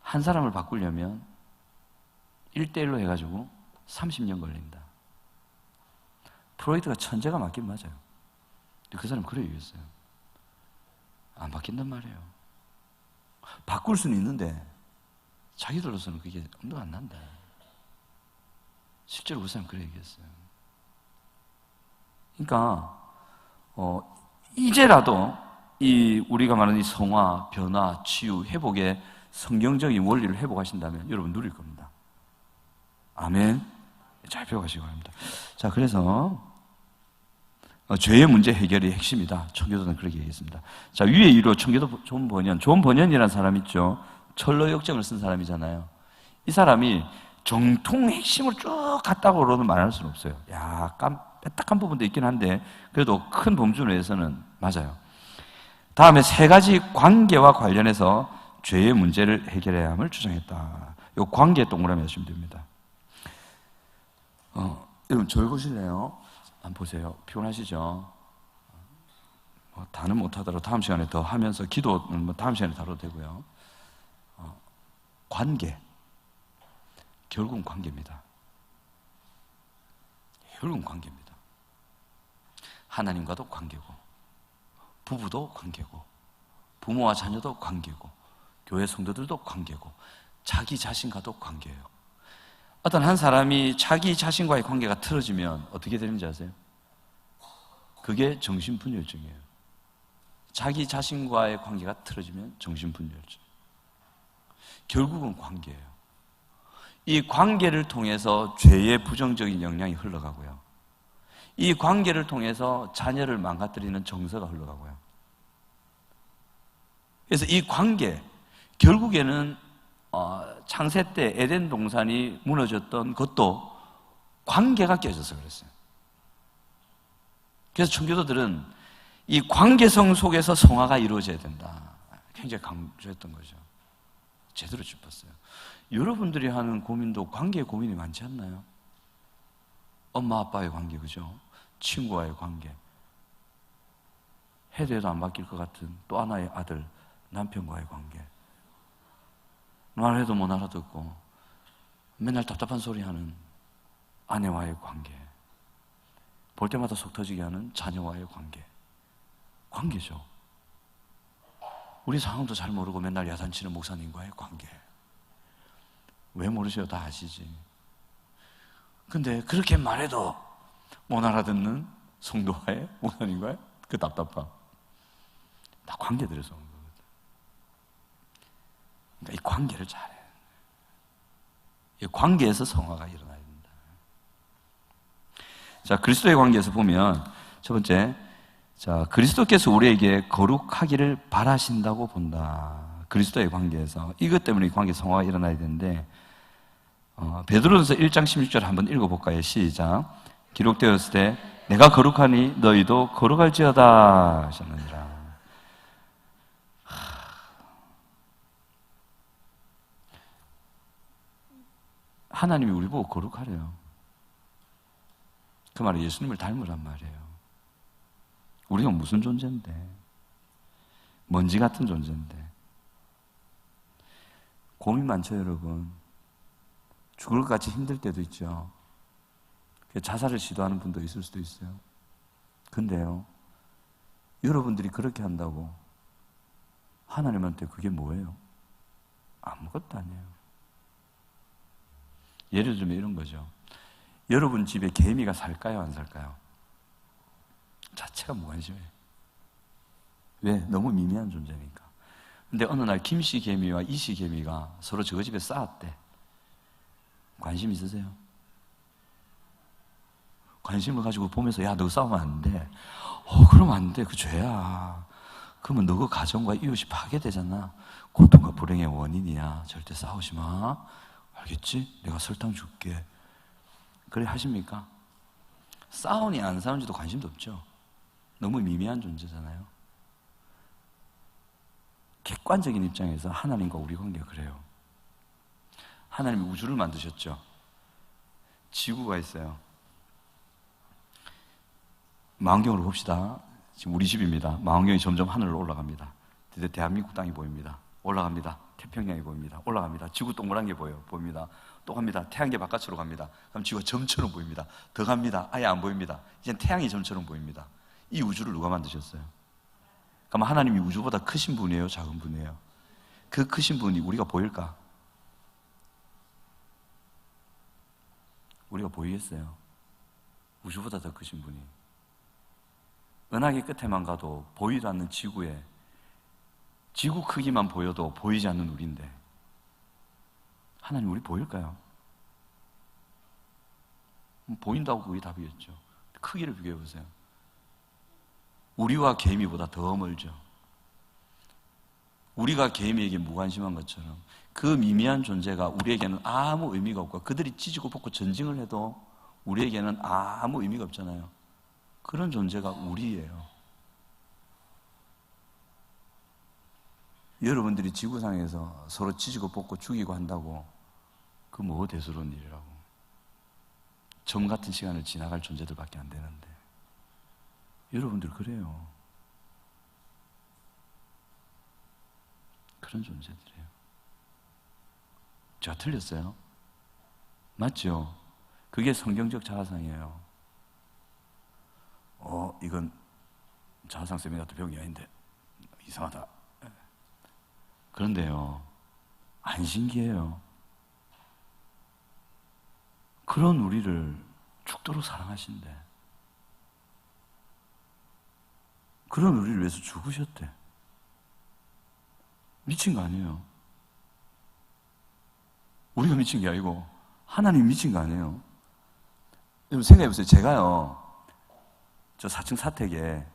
한 사람을 바꾸려면 1대1로 해가지고 30년 걸린다. 프로이트가 천재가 맞긴 맞아요. 근데 그 사람은 그래 얘기했어요. 안 바뀐단 말이에요. 바꿀 수는 있는데 자기들로서는 그게 엄두가 안 난다. 실제로 그 사람은 그래 얘기했어요. 그러니까 이제라도 이 우리가 말하는 이 성화, 변화, 치유, 회복의 성경적인 원리를 회복하신다면 여러분 누릴 겁니다. 아멘. 잘 배워가시기 바랍니다. 자, 그래서 죄의 문제 해결이 핵심이다. 청교도는 그렇게 얘기했습니다. 자, 위에 이로 청교도 존 번연이라는 사람 있죠. 철로역정을 쓴 사람이잖아요. 이 사람이 정통 핵심을 쭉 갔다고로는 말할 수는 없어요. 약간 빼딱한 부분도 있긴 한데 그래도 큰 범주 내에서는 맞아요. 다음에 세 가지 관계와 관련해서 죄의 문제를 해결해야 함을 주장했다. 이 관계 동그라미 하시면 됩니다. 여러분 절 보실래요? 한번 보세요. 피곤하시죠? 다는 못하더라도 다음 시간에 더 하면서 기도는 다음 시간에 다뤄도 되고요. 관계. 결국은 관계입니다. 결국은 관계입니다. 하나님과도 관계고, 부부도 관계고, 부모와 자녀도 관계고, 교회 성도들도 관계고, 자기 자신과도 관계예요. 어떤 한 사람이 자기 자신과의 관계가 틀어지면 어떻게 되는지 아세요? 그게 정신분열증이에요. 자기 자신과의 관계가 틀어지면 정신분열증. 결국은 관계예요. 이 관계를 통해서 죄의 부정적인 영향이 흘러가고요. 이 관계를 통해서 자녀를 망가뜨리는 정서가 흘러가고요. 그래서 이 관계, 결국에는 창세 때 에덴 동산이 무너졌던 것도 관계가 깨져서 그랬어요. 그래서 청교도들은 이 관계성 속에서 성화가 이루어져야 된다. 굉장히 강조했던 거죠. 제대로 짚었어요. 여러분들이 하는 고민도 관계의 고민이 많지 않나요? 엄마 아빠의 관계, 그죠? 친구와의 관계, 해도 해도 안 바뀔 것 같은 또 하나의 아들, 남편과의 관계, 말해도 못 알아듣고 맨날 답답한 소리 하는 아내와의 관계, 볼 때마다 속 터지게 하는 자녀와의 관계. 관계죠. 우리 상황도 잘 모르고 맨날 야단치는 목사님과의 관계. 왜 모르셔요? 다 아시지. 근데 그렇게 말해도 못 알아듣는 성도와의 목사님과의 그 답답함. 다 관계들에서 온 거거든. 그러니까 이 관계를 잘해. 이 관계에서 성화가 일어나야 됩니다. 자, 그리스도의 관계에서 보면 첫 번째, 자, 그리스도께서 우리에게 거룩하기를 바라신다고 본다. 그리스도의 관계에서. 이것 때문에 이 관계 성화가 일어나야 되는데, 베드로전서 1장 16절 한번 읽어볼까요? 시작. 기록되었을 때 내가 거룩하니 너희도 거룩할지어다 하셨느니라. 하나님이 우리 보고 거룩하래요. 그 말은 예수님을 닮으란 말이에요. 우리가 무슨 존재인데, 먼지 같은 존재인데. 고민 많죠, 여러분. 죽을 것 같이 힘들 때도 있죠. 자살을 시도하는 분도 있을 수도 있어요. 근데요, 여러분들이 그렇게 한다고 하나님한테 그게 뭐예요? 아무것도 아니에요. 예를 들면 이런 거죠. 여러분 집에 개미가 살까요, 안 살까요? 자체가 무관심해요. 왜? 너무 미미한 존재니까. 근데 어느 날 김씨 개미와 이씨 개미가 서로 저 집에 싸웠대. 관심 있으세요? 관심을 가지고 보면서, 야, 너 싸우면 안 돼. 그러면 안 돼. 그 죄야. 그러면 너 그 가정과 이웃이 파괴되잖아. 고통과 불행의 원인이야. 절대 싸우지 마. 알겠지? 내가 설탕 줄게. 그래 하십니까? 싸우니 안 싸우는지도 관심도 없죠. 너무 미미한 존재잖아요. 객관적인 입장에서 하나님과 우리 관계가 그래요. 하나님이 우주를 만드셨죠. 지구가 있어요. 망원경으로 봅시다. 지금 우리 집입니다. 망원경이 점점 하늘로 올라갑니다. 드디어 대한민국 땅이 보입니다. 올라갑니다. 태평양이 보입니다. 올라갑니다. 지구 동그란 게 보입니다. 또 갑니다. 태양계 바깥으로 갑니다. 그럼 지구가 점처럼 보입니다. 더 갑니다. 아예 안 보입니다. 이젠 태양이 점처럼 보입니다. 이 우주를 누가 만드셨어요? 그럼 하나님이 우주보다 크신 분이에요? 작은 분이에요? 그 크신 분이 우리가 보일까? 우리가 보이겠어요? 우주보다 더 크신 분이. 은하계 끝에만 가도 보이지 않는 지구에 지구 크기만 보여도 보이지 않는 우리인데 하나님 우리 보일까요? 보인다고 그게 답이겠죠. 크기를 비교해 보세요. 우리와 개미보다 더 멀죠. 우리가 개미에게 무관심한 것처럼 그 미미한 존재가 우리에게는 아무 의미가 없고 그들이 찢고 볶고 전쟁을 해도 우리에게는 아무 의미가 없잖아요. 그런 존재가 우리예요. 여러분들이 지구상에서 서로 찢고 볶고 죽이고 한다고 그 뭐 대수로운 일이라고. 점 같은 시간을 지나갈 존재들밖에 안 되는데 여러분들 그래요. 그런 존재들이에요. 제가 틀렸어요? 맞죠? 그게 성경적 자아상이에요. 이건 자아상 세미나도 배운 게 아닌데 이상하다. 그런데요, 안 신기해요. 그런 우리를 죽도록 사랑하신대. 그런 우리를 위해서 죽으셨대. 미친 거 아니에요. 우리가 미친 게 아니고 하나님이 미친 거 아니에요. 여러분 생각해 보세요. 제가요, 저 4층 사택에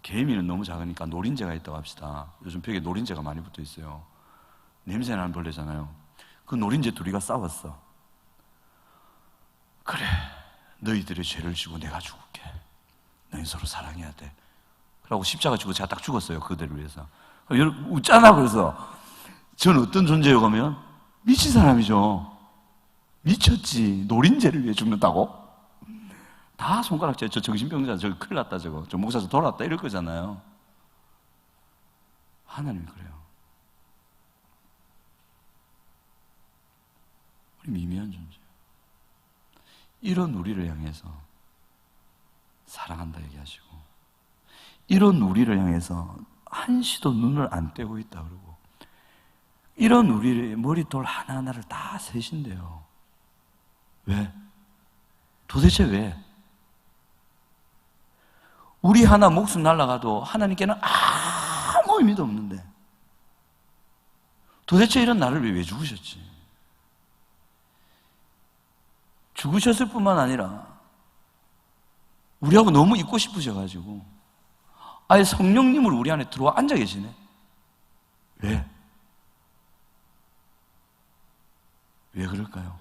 개미는 너무 작으니까 노린재가 있다고 합시다. 요즘 벽에 노린재가 많이 붙어 있어요. 냄새 나는 벌레잖아요. 그 노린재 둘이가 싸웠어. 그래, 너희들의 죄를 지고 내가 죽을게. 너희 서로 사랑해야 돼. 그러고 십자가 지고 제가 딱 죽었어요. 그들을 위해서. 여러분 웃잖아. 그래서 저는 어떤 존재예요? 그러면 미친 사람이죠. 미쳤지. 노린재를 위해 죽는다고? 다 손가락질, 저 정신병자, 저 큰일 났다, 저 목사 저 돌아왔다, 이럴 거잖아요. 하나님이 그래요. 우리 미미한 존재. 이런 우리를 향해서 사랑한다 얘기하시고, 이런 우리를 향해서 한시도 눈을 안 떼고 있다 그러고, 이런 우리의 머리털 하나하나를 다 세신대요. 왜? 도대체 왜? 우리 하나 목숨 날아가도 하나님께는 아무 의미도 없는데 도대체 이런 나를 왜 죽으셨지? 죽으셨을 뿐만 아니라 우리하고 너무 있고 싶으셔가지고 아예 성령님을 우리 안에 들어와 앉아 계시네. 왜? 왜 그럴까요?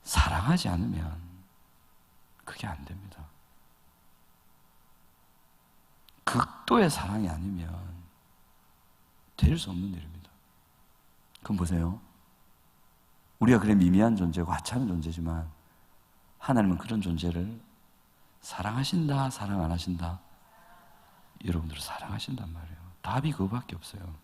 사랑하지 않으면 그게 안 됩니다. 극도의 사랑이 아니면 될 수 없는 일입니다. 그럼 보세요. 우리가 그래 미미한 존재고 하찮은 존재지만 하나님은 그런 존재를 사랑하신다, 사랑 안 하신다? 여러분들을 사랑하신단 말이에요. 답이 그거밖에 없어요.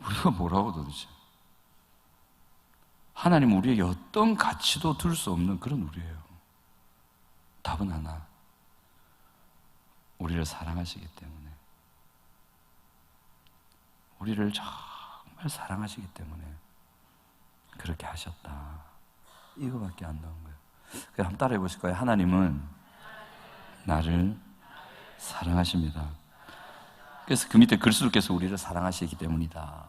우리가 뭐라고 도대체? 하나님은 우리에게 어떤 가치도 둘 수 없는 그런 우리예요. 답은 하나. 우리를 사랑하시기 때문에. 우리를 정말 사랑하시기 때문에 그렇게 하셨다. 이거밖에 안 나온 거예요. 그럼 한번 따라해 보실 거예요. 하나님은 나를 사랑하십니다. 그래서 그 밑에 그리스도께서 우리를 사랑하시기 때문이다.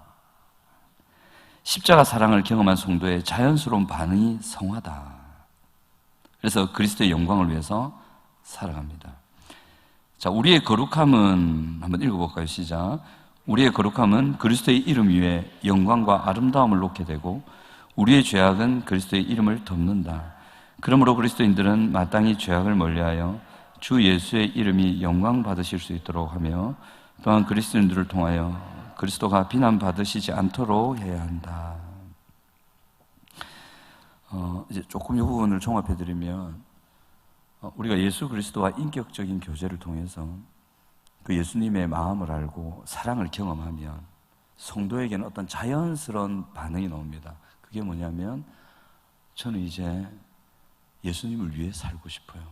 십자가 사랑을 경험한 성도의 자연스러운 반응이 성화다. 그래서 그리스도의 영광을 위해서 살아갑니다. 자, 우리의 거룩함은 한번 읽어볼까요? 시작. 우리의 거룩함은 그리스도의 이름 위에 영광과 아름다움을 놓게 되고 우리의 죄악은 그리스도의 이름을 덮는다. 그러므로 그리스도인들은 마땅히 죄악을 멀리하여 주 예수의 이름이 영광 받으실 수 있도록 하며 또한 그리스도인들을 통하여 그리스도가 비난받으시지 않도록 해야 한다. 이제 조금 이 부분을 종합해드리면 우리가 예수 그리스도와 인격적인 교제를 통해서 그 예수님의 마음을 알고 사랑을 경험하면 성도에게는 어떤 자연스러운 반응이 나옵니다. 그게 뭐냐면 저는 이제 예수님을 위해 살고 싶어요.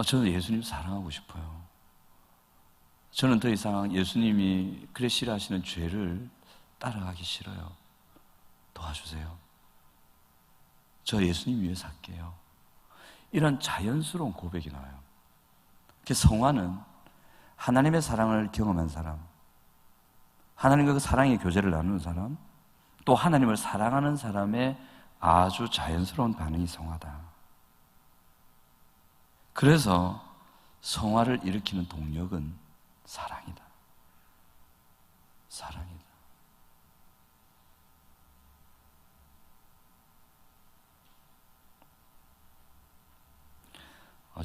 저는 예수님 사랑하고 싶어요. 저는 더 이상 예수님이 그래 싫어하시는 죄를 따라가기 싫어요. 도와주세요. 저 예수님 위해 살게요. 이런 자연스러운 고백이 나와요. 그 성화는 하나님의 사랑을 경험한 사람, 하나님과 그 사랑의 교제를 나누는 사람, 또 하나님을 사랑하는 사람의 아주 자연스러운 반응이 성화다. 그래서 성화를 일으키는 동력은 사랑이다. 사랑이다.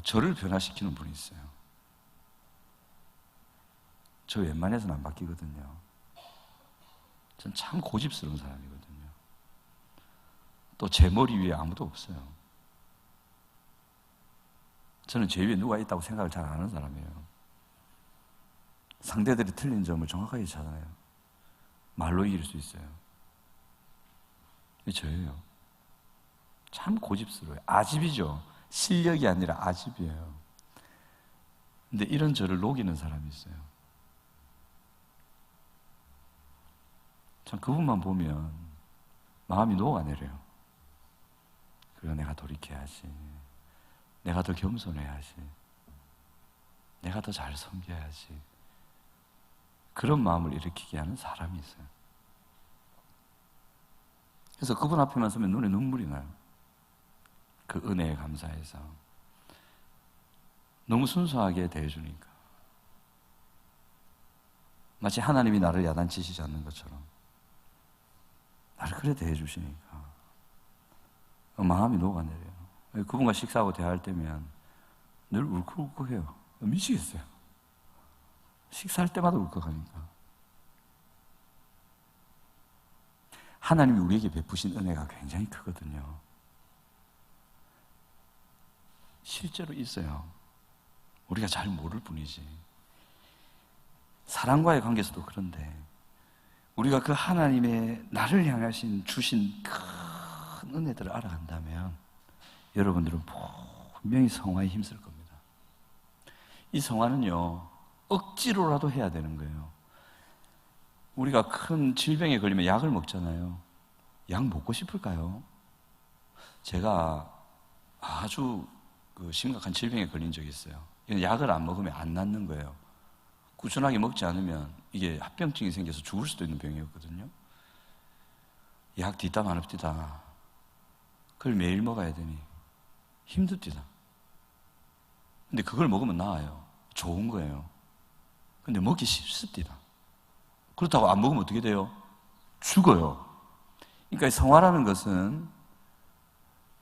저를 변화시키는 분이 있어요. 저 웬만해서는 안 바뀌거든요. 전 참 고집스러운 사람이거든요. 또 제 머리 위에 아무도 없어요. 저는 제 위에 누가 있다고 생각을 잘 안 하는 사람이에요. 상대들이 틀린 점을 정확하게 찾아내요. 말로 이길 수 있어요. 이게 저예요. 참 고집스러워요. 아집이죠. 실력이 아니라 아집이에요. 근데 이런 저를 녹이는 사람이 있어요. 참 그분만 보면 마음이 녹아내려요. 그리고 내가 돌이켜야지. 내가 더 겸손해야지. 내가 더 잘 섬겨야지. 그런 마음을 일으키게 하는 사람이 있어요. 그래서 그분 앞에만 서면 눈에 눈물이 나요. 그 은혜에 감사해서. 너무 순수하게 대해주니까. 마치 하나님이 나를 야단치시지 않는 것처럼 나를 그래 대해주시니까 마음이 녹아내려요. 그분과 식사하고 대화할 때면 늘 울컥울컥해요. 미치겠어요. 식사할 때마다 울컥하니까. 하나님이 우리에게 베푸신 은혜가 굉장히 크거든요. 실제로 있어요. 우리가 잘 모를 뿐이지. 사랑과의 관계에서도 그런데 우리가 그 하나님의 나를 향하신 주신 큰 은혜들을 알아간다면 여러분들은 분명히 성화에 힘쓸 겁니다. 이 성화는요, 억지로라도 해야 되는 거예요. 우리가 큰 질병에 걸리면 약을 먹잖아요. 약 먹고 싶을까요? 제가 아주 심각한 질병에 걸린 적이 있어요. 이건 약을 안 먹으면 안 낫는 거예요. 꾸준하게 먹지 않으면 이게 합병증이 생겨서 죽을 수도 있는 병이었거든요. 약 뒤따 마릅디다. 그걸 매일 먹어야 되니 힘듭디다. 근데 그걸 먹으면 나아요. 좋은 거예요. 근데 먹기 싫습니다. 그렇다고 안 먹으면 어떻게 돼요? 죽어요. 그러니까 성화라는 것은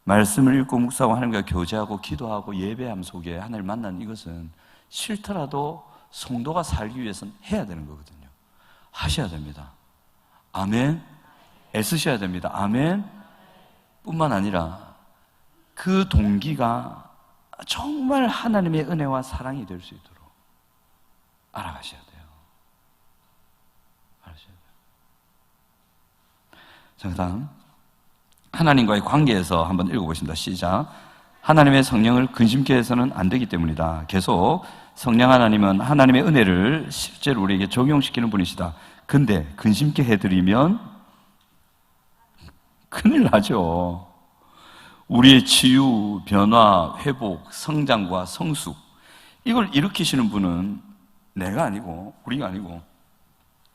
말씀을 읽고 묵상하고 하나님과 교제하고 기도하고 예배함 속에 하나님을 만나는 이것은 싫더라도 성도가 살기 위해서는 해야 되는 거거든요. 하셔야 됩니다. 아멘. 애쓰셔야 됩니다. 아멘. 뿐만 아니라 그 동기가 정말 하나님의 은혜와 사랑이 될 수 있도록 알아가셔야 돼요. 알아셔야 돼요. 자, 그 다음 하나님과의 관계에서 한번 읽어보십니다. 시작. 하나님의 성령을 근심케 해서는 안 되기 때문이다. 계속 성령 하나님은 하나님의 은혜를 실제로 우리에게 적용시키는 분이시다. 근데 근심케 해드리면 큰일 나죠. 우리의 치유, 변화, 회복, 성장과 성숙, 이걸 일으키시는 분은 내가 아니고 우리가 아니고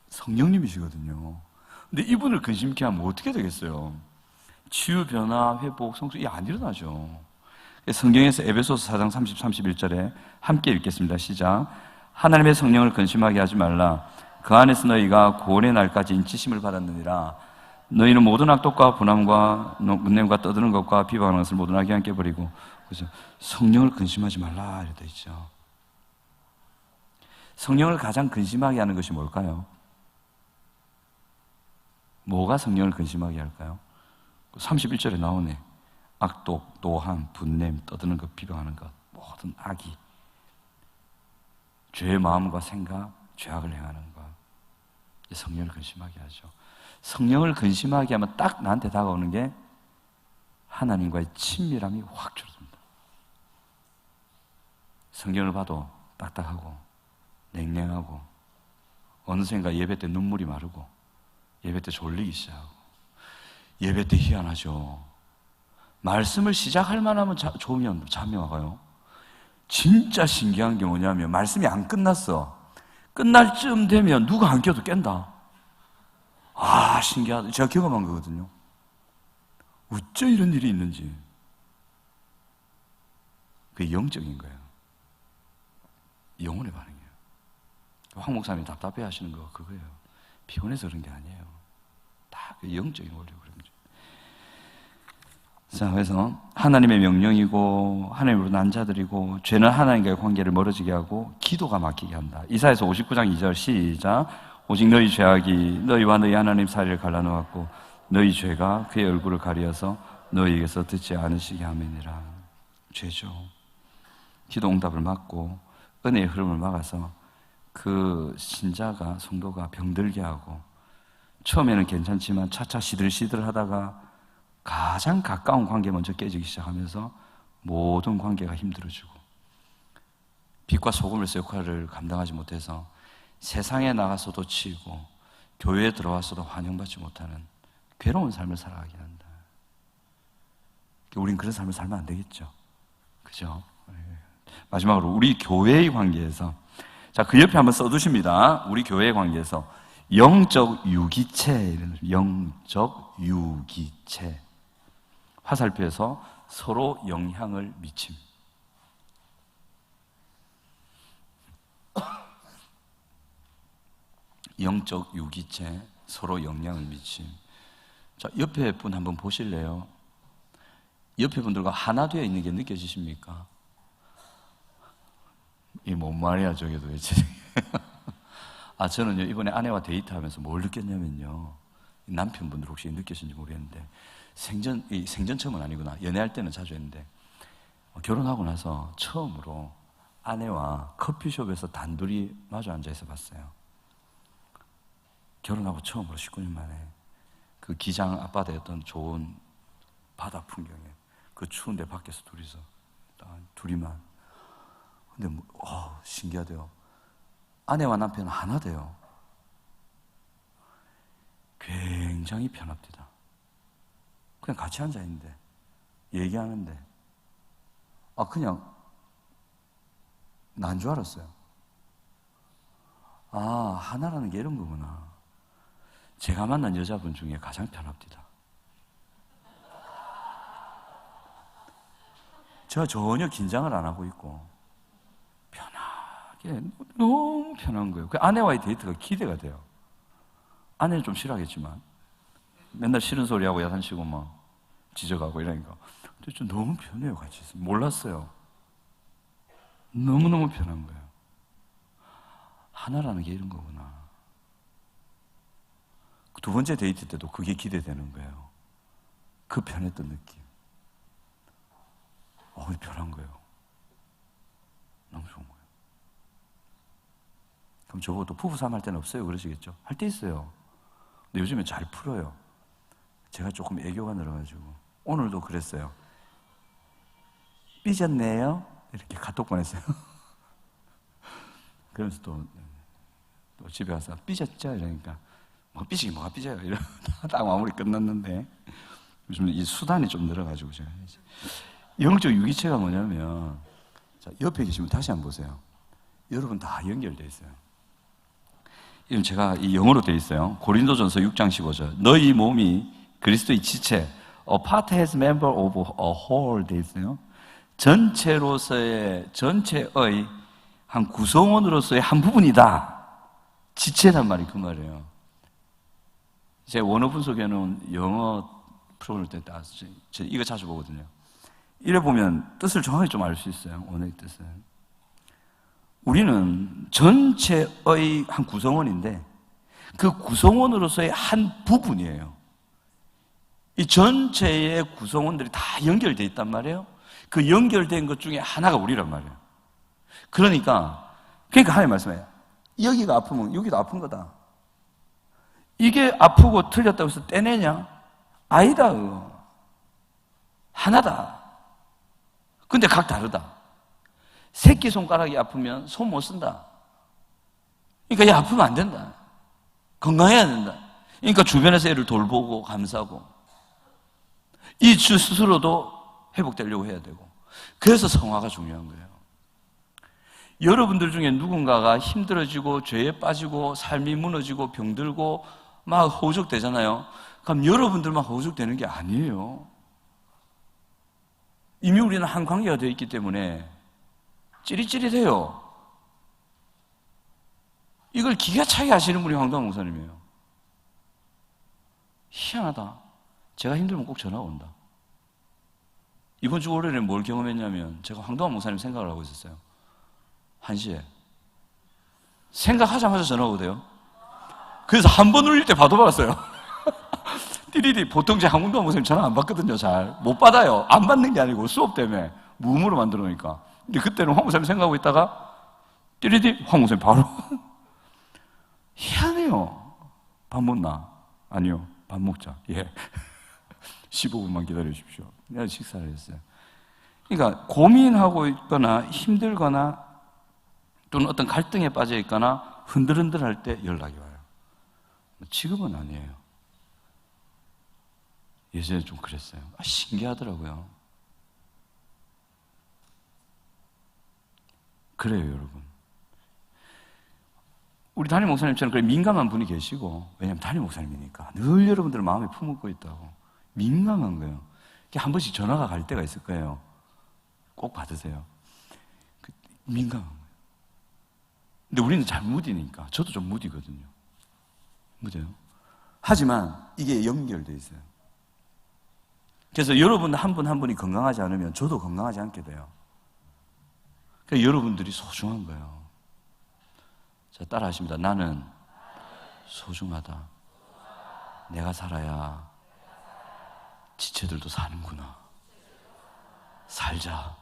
성령님이시거든요. 근데 이분을 근심케 하면 어떻게 되겠어요? 치유, 변화, 회복, 성숙, 이게 안 일어나죠. 성경에서 에베소서 4장 30, 31절에 함께 읽겠습니다. 시작. 하나님의 성령을 근심하게 하지 말라. 그 안에서 너희가 구원의 날까지 인치심을 받았느니라. 너희는 모든 악독과 분함과 문냄과 떠드는 것과 비방하는 것을 모두 나게 함께 버리고. 그래서 성령을 근심하지 말라 이렇게 되어 있죠. 성령을 가장 근심하게 하는 것이 뭘까요? 뭐가 성령을 근심하게 할까요? 31절에 나오네. 악독, 노함, 분냄, 떠드는 것, 비방하는 것, 모든 악이, 죄의 마음과 생각, 죄악을 행하는 것, 성령을 근심하게 하죠. 성령을 근심하게 하면 딱 나한테 다가오는 게 하나님과의 친밀함이 확 줄어듭니다. 성경을 봐도 딱딱하고 냉랭하고 어느샌가 예배 때 눈물이 마르고 예배 때 졸리기 시작하고 예배 때 희한하죠. 말씀을 시작할 만하면 좋으면 잠이 와가요. 진짜 신기한 게 뭐냐면 말씀이 안 끝났어. 끝날 쯤 되면 누가 안 껴도 깬다. 아, 신기하다. 제가 경험한 거거든요. 어째 이런 일이 있는지. 그게 영적인 거예요. 영혼의 반응이에요. 황 목사님이 답답해 하시는 거 그거예요. 피곤해서 그런 게 아니에요. 다 그 영적인 원리고 그런 거죠. 자, 그래서 하나님의 명령이고 하나님으로 난 자들이고 죄는 하나님과의 관계를 멀어지게 하고 기도가 막히게 한다. 이사야서 59장 2절 시작. 오직 너희 죄악이 너희와 너희 하나님 사이를 갈라놓았고 너희 죄가 그의 얼굴을 가리어서 너희에게서 듣지 않으시게 함이니라. 죄죠. 기도 응답을 막고 은혜의 흐름을 막아서 그 신자가 성도가 병들게 하고 처음에는 괜찮지만 차차 시들시들 하다가 가장 가까운 관계 먼저 깨지기 시작하면서 모든 관계가 힘들어지고 빛과 소금으로서 역할을 감당하지 못해서 세상에 나가서도 치이고 교회에 들어와서도 환영받지 못하는 괴로운 삶을 살아가게 한다. 우린 그런 삶을 살면 안 되겠죠. 그죠? 마지막으로 우리 교회의 관계에서, 자, 그 옆에 한번 써두십니다. 우리 교회의 관계에서 영적 유기체, 영적 유기체, 화살표에서 서로 영향을 미침. 영적 유기체, 서로 영향을 미침. 자, 옆에 분 한번 보실래요? 옆에 분들과 하나 되어 있는 게 느껴지십니까? 이 뭔 말이야 저게 도대체. 아, 저는요 이번에 아내와 데이트하면서 뭘 느꼈냐면요, 남편분들 혹시 느끼신지 모르겠는데 생전 처음은 아니구나, 연애할 때는 자주 했는데 결혼하고 나서 처음으로 아내와 커피숍에서 단둘이 마주 앉아 있어 봤어요. 결혼하고 처음으로 19년 만에 그 기장 앞바다였던 좋은 바다 풍경에 그 추운데 밖에서 둘이서 둘이만. 근데 신기하대요. 아내와 남편은 하나 돼요. 굉장히 편합니다. 그냥 같이 앉아 있는데 얘기하는데 그냥 난 줄 알았어요. 하나라는 게 이런 거구나. 제가 만난 여자분 중에 가장 편합니다. 제가 전혀 긴장을 안 하고 있고 편하게, 너무 편한 거예요. 그 아내와의 데이트가 기대가 돼요. 아내는 좀 싫어하겠지만 맨날 싫은 소리하고 야단치고 막 지적하고 이러니까 좀 너무 편해요. 같이 있으면. 몰랐어요. 너무너무 편한 거예요. 하나라는 게 이런 거구나. 두 번째 데이트 때도 그게 기대되는 거예요. 그 편했던 느낌. 편한 거예요. 너무 좋은 거예요. 그럼 적어도 부부싸움 할 때는 없어요? 그러시겠죠? 할 때 있어요. 근데 요즘에 잘 풀어요. 제가 조금 애교가 늘어가지고. 오늘도 그랬어요. 삐졌네요? 이렇게 카톡 보냈어요. 그러면서 또 집에 가서 삐졌죠? 이러니까 삐지긴 뭐가 삐져요? 딱 마무리 끝났는데 요즘 이 수단이 좀 늘어가지고 제가 영적 유기체가 뭐냐면 자, 옆에 계시면 다시 한번 보세요. 여러분 다 연결되어 있어요. 이건 제가 이 영어로 되어 있어요. 고린도전서 6장 15절. 너희 몸이 그리스도의 지체, a part as member of a whole 되어 있어요. 전체의 한 구성원으로서의 한 부분이다. 지체란 말이 그 말이에요. 제 원어 분석에는 영어 프로그램 때 이거 자주 보거든요. 이래 보면 뜻을 정확히 좀 알 수 있어요. 원어의 뜻을. 우리는 전체의 한 구성원인데 그 구성원으로서의 한 부분이에요. 이 전체의 구성원들이 다 연결되어 있단 말이에요. 그 연결된 것 중에 하나가 우리란 말이에요. 그러니까 하나님 말씀해요. 여기가 아프면 여기도 아픈 거다. 이게 아프고 틀렸다고 해서 떼내냐? 아니다. 하나다. 근데 각 다르다. 새끼손가락이 아프면 손 못 쓴다. 그러니까 얘 아프면 안 된다. 건강해야 된다. 그러니까 주변에서 얘를 돌보고 감싸고 이 주 스스로도 회복되려고 해야 되고 그래서 성화가 중요한 거예요. 여러분들 중에 누군가가 힘들어지고 죄에 빠지고 삶이 무너지고 병들고 막 허우적대잖아요. 그럼 여러분들만 허우적대는 게 아니에요. 이미 우리는 한 관계가 되어 있기 때문에 찌릿찌릿해요. 이걸 기가 차게 하시는 분이 황도환 목사님이에요. 희한하다. 제가 힘들면 꼭 전화가 온다. 이번 주 월요일에 뭘 경험했냐면 제가 황도환 목사님 생각을 하고 있었어요. 1시에 생각하자마자 전화가 오대요. 그래서 한 번 울릴 때 바로 받았어요. 띠리리. 보통 제 황도환 목사님 전화 안 받거든요. 잘 못 받아요. 안 받는 게 아니고 수업 때문에 무음으로 만들어 놓으니까. 근데 그때는 황 목사님 생각하고 있다가 띠리리 황 목사님 바로 희한해요. 밥 먹나? 아니요. 밥 먹자. 예. 15분만 기다려 주십시오. 내가 식사를 했어요. 그러니까 고민하고 있거나 힘들거나 또는 어떤 갈등에 빠져 있거나 흔들흔들할 때 연락이 와요. 지금은 아니에요. 예전에 좀 그랬어요. 신기하더라고요. 그래요, 여러분. 우리 담임 목사님처럼 그래 민감한 분이 계시고, 왜냐하면 담임 목사님이니까 늘 여러분들 마음에 품고 있다고. 민감한 거예요. 한 번씩 전화가 갈 때가 있을 거예요. 꼭 받으세요. 민감한 거예요. 근데 우리는 잘 무디니까. 저도 좀 무디거든요. 무뎌요. 하지만 이게 연결되어 있어요. 그래서 여러분 한 분 한 분이 건강하지 않으면 저도 건강하지 않게 돼요. 그러니까 여러분들이 소중한 거예요. 자, 따라 하십니다. 나는 소중하다. 내가 살아야 지체들도 사는구나. 살자.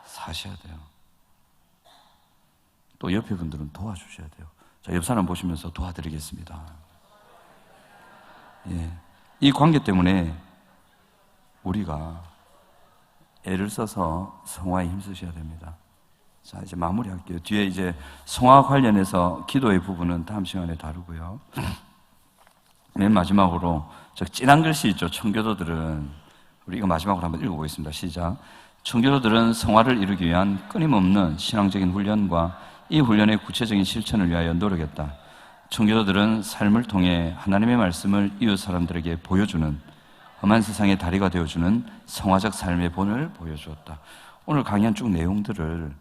사셔야 돼요. 또 옆에 분들은 도와주셔야 돼요. 자, 옆 사람 보시면서 도와드리겠습니다. 예. 이 관계 때문에 우리가 애를 써서 성화에 힘쓰셔야 됩니다. 자, 이제 마무리할게요. 뒤에 이제 성화 관련해서 기도의 부분은 다음 시간에 다루고요. 맨 마지막으로 저 진한 글씨 있죠. 청교도들은 우리 이거 마지막으로 한번 읽어보겠습니다. 시작. 청교도들은 성화를 이루기 위한 끊임없는 신앙적인 훈련과 이 훈련의 구체적인 실천을 위하여 노력했다. 청교도들은 삶을 통해 하나님의 말씀을 이웃 사람들에게 보여주는 험한 세상의 다리가 되어주는 성화적 삶의 본을 보여주었다. 오늘 강의한 쭉 내용들을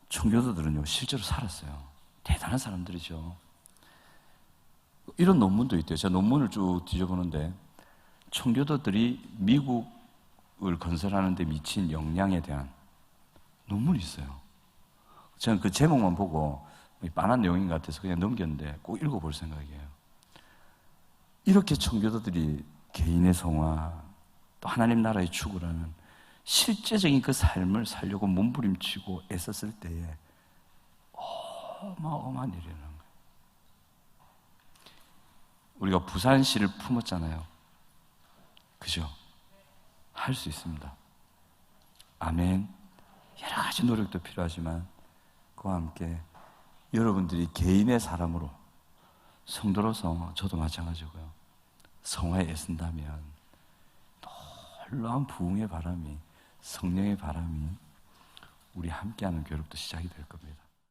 청교도들은요 실제로 살았어요. 대단한 사람들이죠. 이런 논문도 있대요. 제가 논문을 쭉 뒤져보는데 청교도들이 미국을 건설하는 데 미친 영향에 대한 논문이 있어요. 저는 그 제목만 보고 빤한 내용인 것 같아서 그냥 넘겼는데 꼭 읽어볼 생각이에요. 이렇게 청교도들이 개인의 성화, 또 하나님 나라의 추구라는 실제적인 그 삶을 살려고 몸부림치고 애썼을 때에 어마어마한 일이라는 거예요. 우리가 부산시를 품었잖아요. 그죠? 할 수 있습니다. 아멘. 여러 가지 노력도 필요하지만 그와 함께 여러분들이 개인의 사람으로, 성도로서 저도 마찬가지고요, 성화에 애쓴다면 놀라운 부흥의 바람이, 성령의 바람이 우리 함께하는 교회로부터 시작이 될 겁니다.